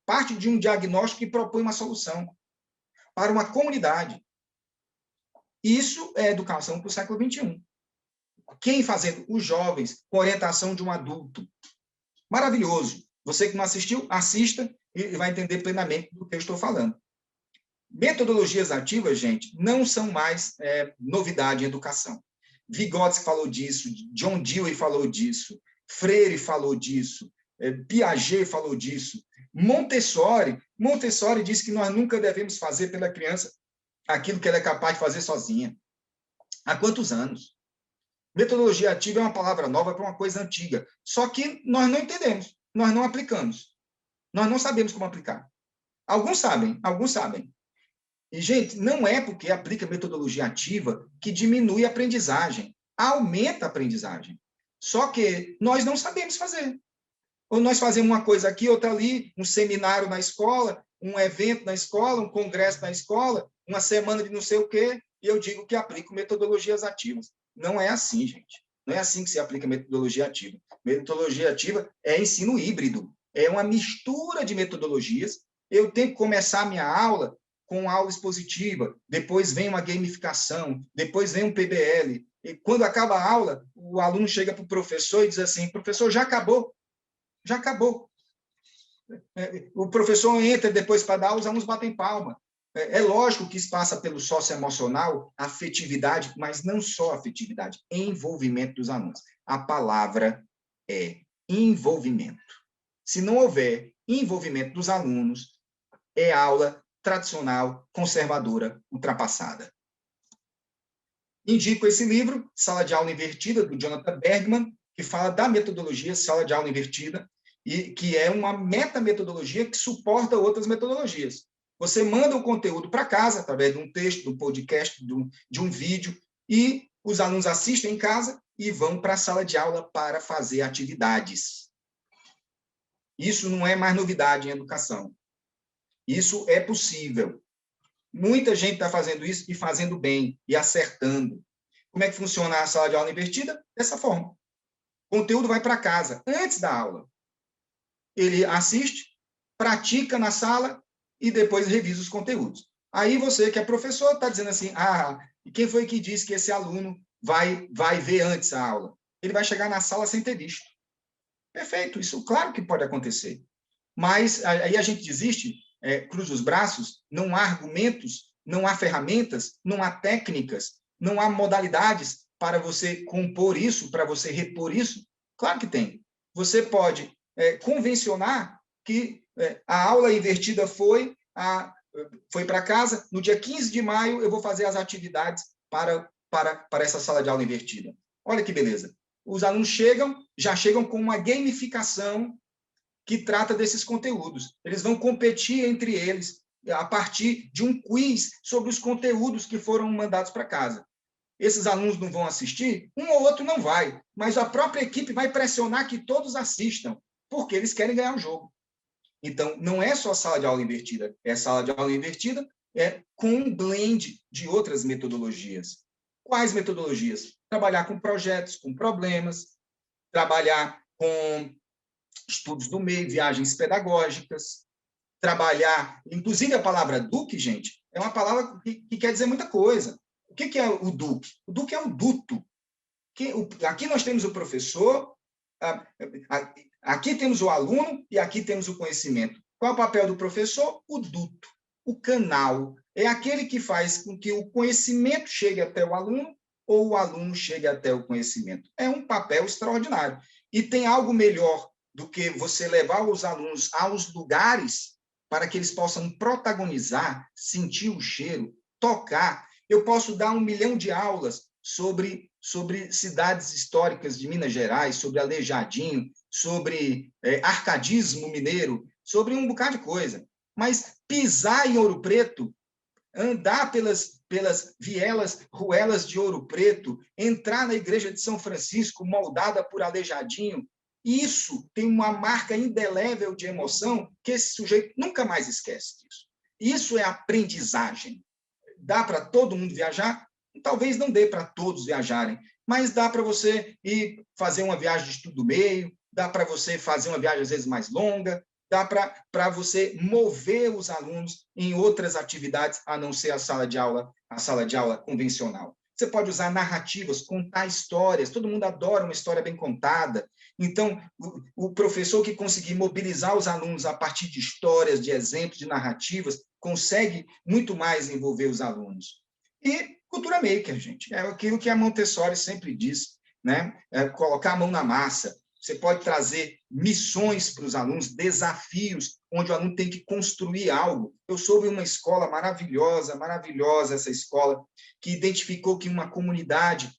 parte de um diagnóstico e propõe uma solução para uma comunidade. Isso é educação para o século XXI. Quem fazendo? Os jovens, com orientação de um adulto. Maravilhoso. Você que não assistiu, assista e vai entender plenamente do que eu estou falando. Metodologias ativas, gente, não são mais novidade em educação. Vygotsky falou disso, John Dewey falou disso, Freire falou disso, Piaget falou disso. Montessori disse que nós nunca devemos fazer pela criança aquilo que ela é capaz de fazer sozinha. Há quantos anos? Metodologia ativa é uma palavra nova para uma coisa antiga. Só que nós não entendemos, nós não aplicamos. Nós não sabemos como aplicar. Alguns sabem, alguns sabem. E, gente, não é porque aplica metodologia ativa que diminui a aprendizagem, aumenta a aprendizagem. Só que nós não sabemos fazer. Ou nós fazemos uma coisa aqui, outra ali, um seminário na escola, um evento na escola, um congresso na escola, uma semana de não sei o quê, e eu digo que aplico metodologias ativas. Não é assim, gente. Não é assim que se aplica metodologia ativa. Metodologia ativa é ensino híbrido. É uma mistura de metodologias. Eu tenho que começar a minha aula com aula expositiva, depois vem uma gamificação, depois vem um PBL. E quando acaba a aula, o aluno chega para o professor e diz assim, professor, já acabou. Já acabou. O professor entra depois para dar, os alunos batem palma. É lógico que isso passa pelo socioemocional, afetividade, mas não só afetividade, envolvimento dos alunos. A palavra é envolvimento. Se não houver envolvimento dos alunos, é aula tradicional, conservadora, ultrapassada. Indico esse livro, Sala de Aula Invertida, do Jonathan Bergman, que fala da metodologia Sala de Aula Invertida, e que é uma metametodologia que suporta outras metodologias. Você manda o conteúdo para casa, através de um texto, de um podcast, de um vídeo, e os alunos assistem em casa e vão para a sala de aula para fazer atividades. Isso não é mais novidade em educação. Isso é possível. Muita gente está fazendo isso e fazendo bem, e acertando. Como é que funciona a sala de aula invertida? Dessa forma. O conteúdo vai para casa, antes da aula. Ele assiste, pratica na sala e depois revisa os conteúdos. Aí você, que é professor, está dizendo assim, e quem foi que disse que esse aluno vai ver antes a aula? Ele vai chegar na sala sem ter visto. Perfeito, isso claro que pode acontecer. Mas aí a gente desiste, cruza os braços, não há argumentos, não há ferramentas, não há técnicas, não há modalidades para você compor isso, para você repor isso? Claro que tem. Você pode convencionar que a aula invertida foi para casa, no dia 15 de maio eu vou fazer as atividades para essa sala de aula invertida. Olha que beleza. Os alunos já chegam com uma gamificação que trata desses conteúdos. Eles vão competir entre eles a partir de um quiz sobre os conteúdos que foram mandados para casa. Esses alunos não vão assistir? Um ou outro não vai, mas a própria equipe vai pressionar que todos assistam, porque eles querem ganhar o jogo. Então, não é só sala de aula invertida, é sala de aula invertida com um blend de outras metodologias. Quais metodologias? Trabalhar com projetos, com problemas, trabalhar com estudos do meio, viagens pedagógicas, trabalhar... Inclusive, a palavra DUC, gente, é uma palavra que quer dizer muita coisa. O que é o DUC? O DUC é o duto. Aqui nós temos o professor, aqui temos o aluno e aqui temos o conhecimento. Qual é o papel do professor? O duto, o canal. É aquele que faz com que o conhecimento chegue até o aluno ou o aluno chegue até o conhecimento. É um papel extraordinário. E tem algo melhor do que você levar os alunos aos lugares para que eles possam protagonizar, sentir o cheiro, tocar. Eu posso dar 1 milhão de aulas sobre cidades históricas de Minas Gerais, sobre Aleijadinho, sobre arcadismo mineiro, sobre um bocado de coisa. Mas pisar em Ouro Preto, andar pelas vielas, ruelas de Ouro Preto, entrar na igreja de São Francisco, moldada por Aleijadinho, isso tem uma marca indelével de emoção que esse sujeito nunca mais esquece disso. Isso é aprendizagem. Dá para todo mundo viajar? Talvez não dê para todos viajarem, mas dá para você ir fazer uma viagem de estudo do meio, dá para você fazer uma viagem, às vezes, mais longa, dá para você mover os alunos em outras atividades, a não ser a sala de aula convencional. Você pode usar narrativas, contar histórias, todo mundo adora uma história bem contada. Então, o professor que conseguir mobilizar os alunos a partir de histórias, de exemplos, de narrativas, consegue muito mais envolver os alunos. E cultura maker, gente, é aquilo que a Montessori sempre diz, né? Colocar a mão na massa. Você pode trazer missões para os alunos, desafios, onde o aluno tem que construir algo. Eu soube uma escola maravilhosa, maravilhosa essa escola, que identificou que em uma comunidade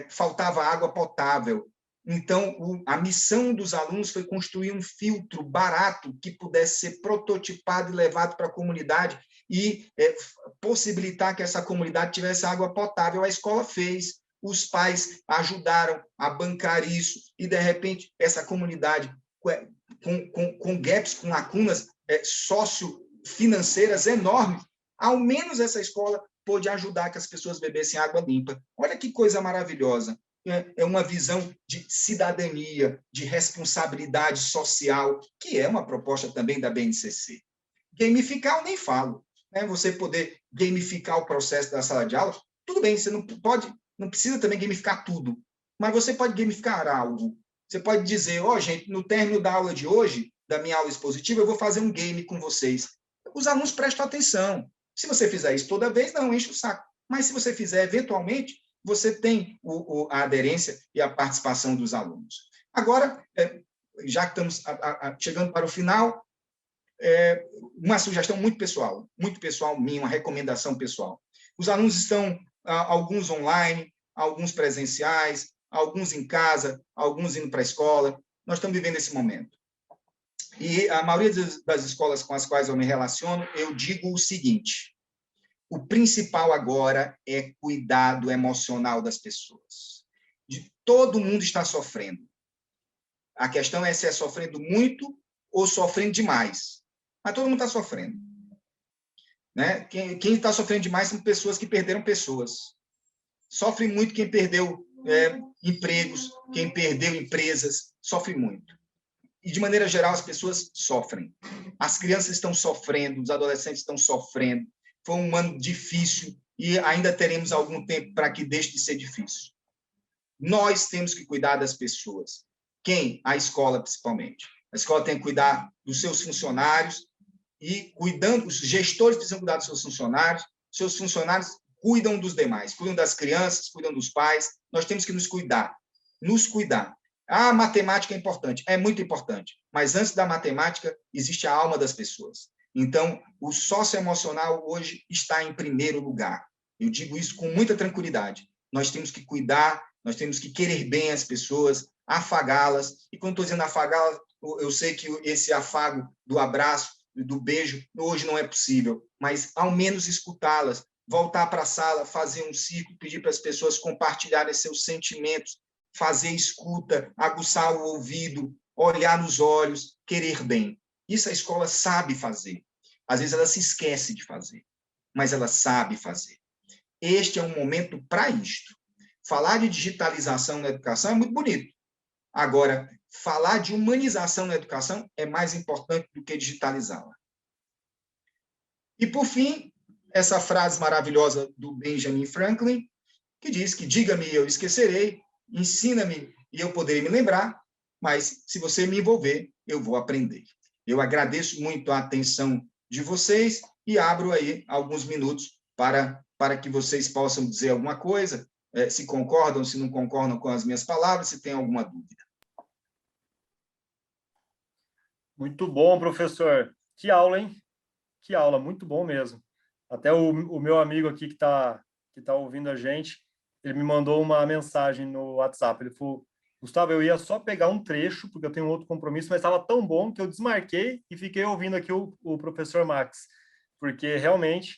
faltava água potável. Então, a missão dos alunos foi construir um filtro barato que pudesse ser prototipado e levado para a comunidade e possibilitar que essa comunidade tivesse água potável. A escola fez, os pais ajudaram a bancar isso, e, de repente, essa comunidade com gaps, com lacunas sociofinanceiras enormes, ao menos essa escola pôde ajudar que as pessoas bebessem água limpa. Olha que coisa maravilhosa. É uma visão de cidadania, de responsabilidade social, que é uma proposta também da BNCC. Gamificar, eu nem falo. Né? Você poder gamificar o processo da sala de aula, tudo bem, você não precisa também gamificar tudo, mas você pode gamificar algo. Você pode dizer, gente, no término da aula de hoje, da minha aula expositiva, eu vou fazer um game com vocês. Os alunos prestam atenção. Se você fizer isso toda vez, não enche o saco. Mas se você fizer eventualmente, você tem a aderência e a participação dos alunos. Agora, já que estamos chegando para o final, uma sugestão muito pessoal minha, uma recomendação pessoal. Os alunos estão, alguns online, alguns presenciais, alguns em casa, alguns indo para a escola. Nós estamos vivendo esse momento. E a maioria das escolas com as quais eu me relaciono, eu digo o seguinte: o principal agora é cuidado emocional das pessoas. Todo mundo está sofrendo. A questão é se é sofrendo muito ou sofrendo demais. Mas todo mundo está sofrendo. Né? Quem está sofrendo demais são pessoas que perderam pessoas. Sofre muito quem perdeu empregos, quem perdeu empresas, sofre muito. E, de maneira geral, as pessoas sofrem. As crianças estão sofrendo, os adolescentes estão sofrendo. Foi um ano difícil e ainda teremos algum tempo para que deixe de ser difícil. Nós temos que cuidar das pessoas. Quem? A escola, principalmente. A escola tem que cuidar dos seus funcionários e os gestores precisam cuidar dos seus funcionários cuidam dos demais, cuidam das crianças, cuidam dos pais. Nós temos que nos cuidar. A matemática é importante, é muito importante, mas antes da matemática existe a alma das pessoas. Então, o socioemocional hoje está em primeiro lugar. Eu digo isso com muita tranquilidade. Nós temos que cuidar, nós temos que querer bem as pessoas, afagá-las. E quando estou dizendo afagá-las, eu sei que esse afago do abraço, do beijo, hoje não é possível, mas ao menos escutá-las, voltar para a sala, fazer um ciclo, pedir para as pessoas compartilharem seus sentimentos, fazer escuta, aguçar o ouvido, olhar nos olhos, querer bem. Isso a escola sabe fazer. Às vezes ela se esquece de fazer, mas ela sabe fazer. Este é um momento para isto. Falar de digitalização na educação é muito bonito. Agora, falar de humanização na educação é mais importante do que digitalizá-la. E, por fim, essa frase maravilhosa do Benjamin Franklin, que diz que diga-me e eu esquecerei, ensina-me e eu poderei me lembrar, mas se você me envolver, eu vou aprender. Eu agradeço muito a atenção de vocês e abro aí alguns minutos para que vocês possam dizer alguma coisa, se concordam, se não concordam com as minhas palavras, se tem alguma dúvida. Muito bom, professor. Que aula, hein? Que aula, muito bom mesmo. Até o meu amigo aqui que tá ouvindo a gente, ele me mandou uma mensagem no WhatsApp. Ele falou: Gustavo, eu ia só pegar um trecho, porque eu tenho outro compromisso, mas estava tão bom que eu desmarquei e fiquei ouvindo aqui o professor Max, porque realmente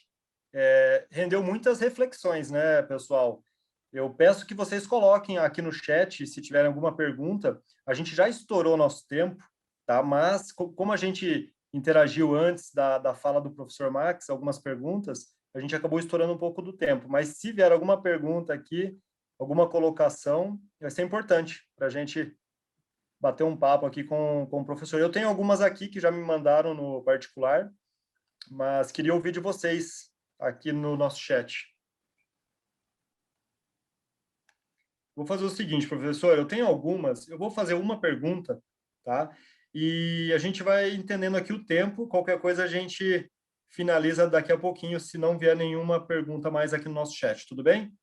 rendeu muitas reflexões, né, pessoal? Eu peço que vocês coloquem aqui no chat, se tiverem alguma pergunta. A gente já estourou nosso tempo, tá? Mas como a gente interagiu antes da fala do professor Max, algumas perguntas, a gente acabou estourando um pouco do tempo. Mas se vier alguma pergunta aqui, alguma colocação, vai ser importante para a gente bater um papo aqui com o professor. Eu tenho algumas aqui que já me mandaram no particular, mas queria ouvir de vocês aqui no nosso chat. Vou fazer o seguinte, professor, eu tenho algumas, eu vou fazer uma pergunta, tá? E a gente vai entendendo aqui o tempo, qualquer coisa a gente finaliza daqui a pouquinho, se não vier nenhuma pergunta mais aqui no nosso chat, tudo bem?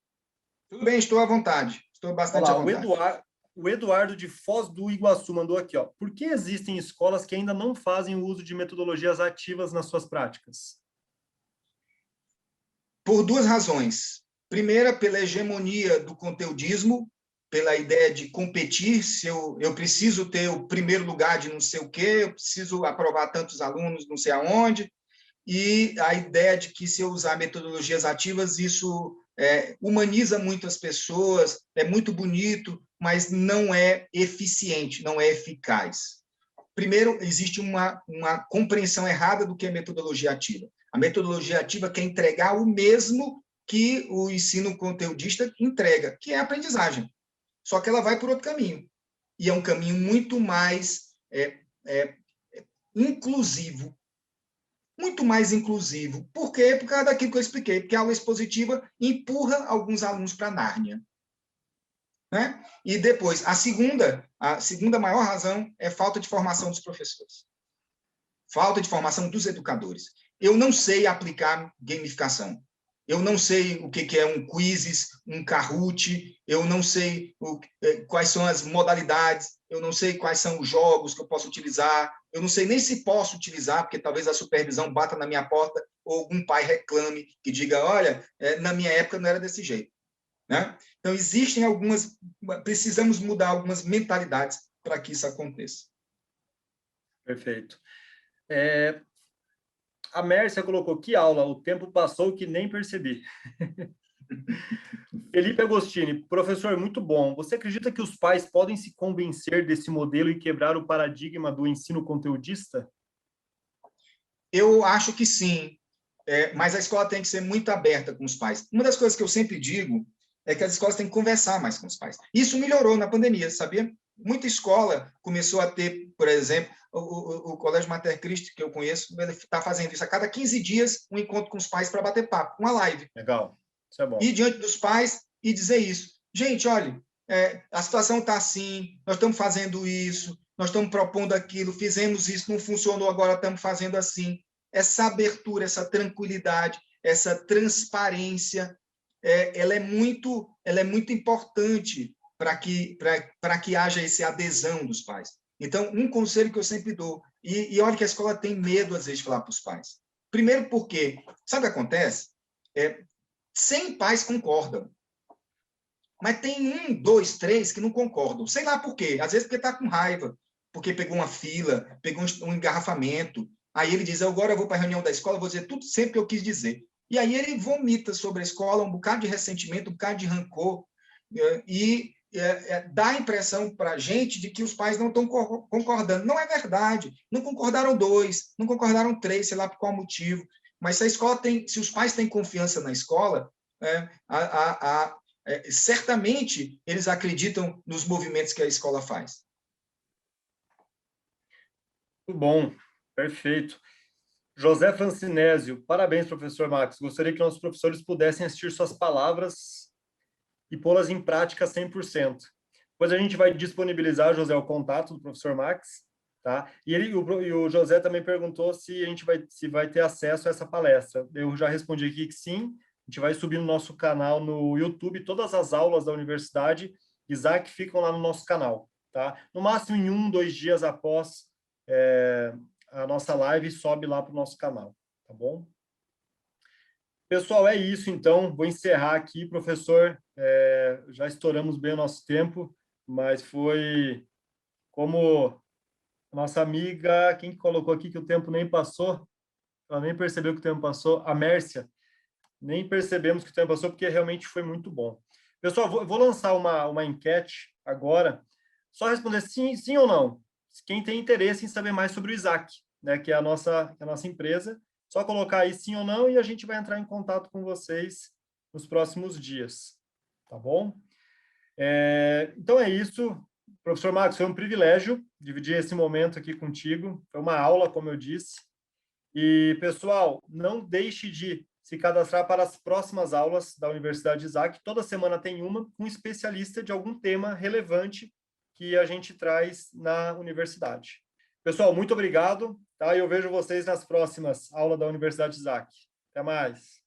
Tudo bem, estou à vontade, estou bastante à vontade. O Eduardo de Foz do Iguaçu mandou aqui, ó. Por que existem escolas que ainda não fazem o uso de metodologias ativas nas suas práticas? Por duas razões. Primeira, pela hegemonia do conteudismo, pela ideia de competir, se eu preciso ter o primeiro lugar de não sei o quê, eu preciso aprovar tantos alunos não sei aonde, e a ideia de que se eu usar metodologias ativas, isso humaniza muito as pessoas, é muito bonito, mas não é eficiente, não é eficaz. Primeiro, existe uma compreensão errada do que é metodologia ativa. A metodologia ativa quer entregar o mesmo que o ensino conteudista entrega, que é a aprendizagem. Só que ela vai por outro caminho. E é um caminho muito mais inclusivo. Muito mais inclusivo. Por quê? Por causa daquilo que eu expliquei. Porque a aula expositiva empurra alguns alunos para Nárnia. Né? E depois, a segunda maior razão é falta de formação dos professores. Falta de formação dos educadores. Eu não sei aplicar gamificação. Eu não sei o que é um quizzes, um Kahoot, eu não sei quais são as modalidades, eu não sei quais são os jogos que eu posso utilizar, eu não sei nem se posso utilizar, porque talvez a supervisão bata na minha porta ou algum pai reclame, que diga, olha, na minha época não era desse jeito. Né? Então, existem precisamos mudar algumas mentalidades para que isso aconteça. Perfeito. A Mércia colocou, que aula, o tempo passou que nem percebi. Felipe Agostini, professor, muito bom. Você acredita que os pais podem se convencer desse modelo e quebrar o paradigma do ensino conteudista? Eu acho que sim, mas a escola tem que ser muito aberta com os pais. Uma das coisas que eu sempre digo é que as escolas têm que conversar mais com os pais. Isso melhorou na pandemia, sabia? Muita escola começou a ter, por exemplo, o Colégio Mater Christi, que eu conheço, ele está fazendo isso a cada 15 dias, um encontro com os pais para bater papo, uma live. Legal, isso é bom. Ir diante dos pais e dizer isso. Gente, olha, a situação está assim, nós estamos fazendo isso, nós estamos propondo aquilo, fizemos isso, não funcionou, agora estamos fazendo assim. Essa abertura, essa tranquilidade, essa transparência, ela é muito importante para que haja essa adesão dos pais. Então, um conselho que eu sempre dou, e olha que a escola tem medo, às vezes, de falar para os pais. Primeiro porque, sabe o que acontece? 100 pais concordam. Mas tem 1, 2, 3 que não concordam. Sei lá por quê. Às vezes porque está com raiva, porque pegou uma fila, pegou um engarrafamento. Aí ele diz, agora eu vou para a reunião da escola, vou dizer tudo sempre que eu quis dizer. E aí ele vomita sobre a escola um bocado de ressentimento, um bocado de rancor, e dá a impressão para a gente de que os pais não estão concordando. Não é verdade. Não concordaram 2, não concordaram 3, sei lá por qual motivo. Mas se os pais têm confiança na escola, certamente eles acreditam nos movimentos que a escola faz. Muito bom, perfeito. José Francinésio, parabéns, professor Max. Gostaria que nossos professores pudessem assistir suas palavras e pô-las em prática 100%. Depois a gente vai disponibilizar, José, o contato do professor Max, tá? E o José também perguntou se se vai ter acesso a essa palestra. Eu já respondi aqui que sim. A gente vai subir no nosso canal no YouTube todas as aulas da Universidade Isaac ficam lá no nosso canal, tá? No máximo em 1, 2 dias após a nossa live sobe lá para o nosso canal, tá bom? Pessoal, é isso então. Vou encerrar aqui, professor. Já estouramos bem o nosso tempo, mas foi como nossa amiga, quem colocou aqui que o tempo nem passou, ela nem percebeu que o tempo passou, a Mércia. Nem percebemos que o tempo passou, porque realmente foi muito bom. Pessoal, vou lançar uma enquete agora, só responder sim ou não. Quem tem interesse em saber mais sobre o Isaac, né, que é a nossa empresa, só colocar aí sim ou não e a gente vai entrar em contato com vocês nos próximos dias. Tá bom? Então é isso. Professor Marcos, foi um privilégio dividir esse momento aqui contigo. Foi uma aula, como eu disse. E, pessoal, não deixe de se cadastrar para as próximas aulas da Universidade Isaac. Toda semana tem uma com um especialista de algum tema relevante que a gente traz na universidade. Pessoal, muito obrigado, tá? Eu vejo vocês nas próximas aulas da Universidade Isaac. Até mais.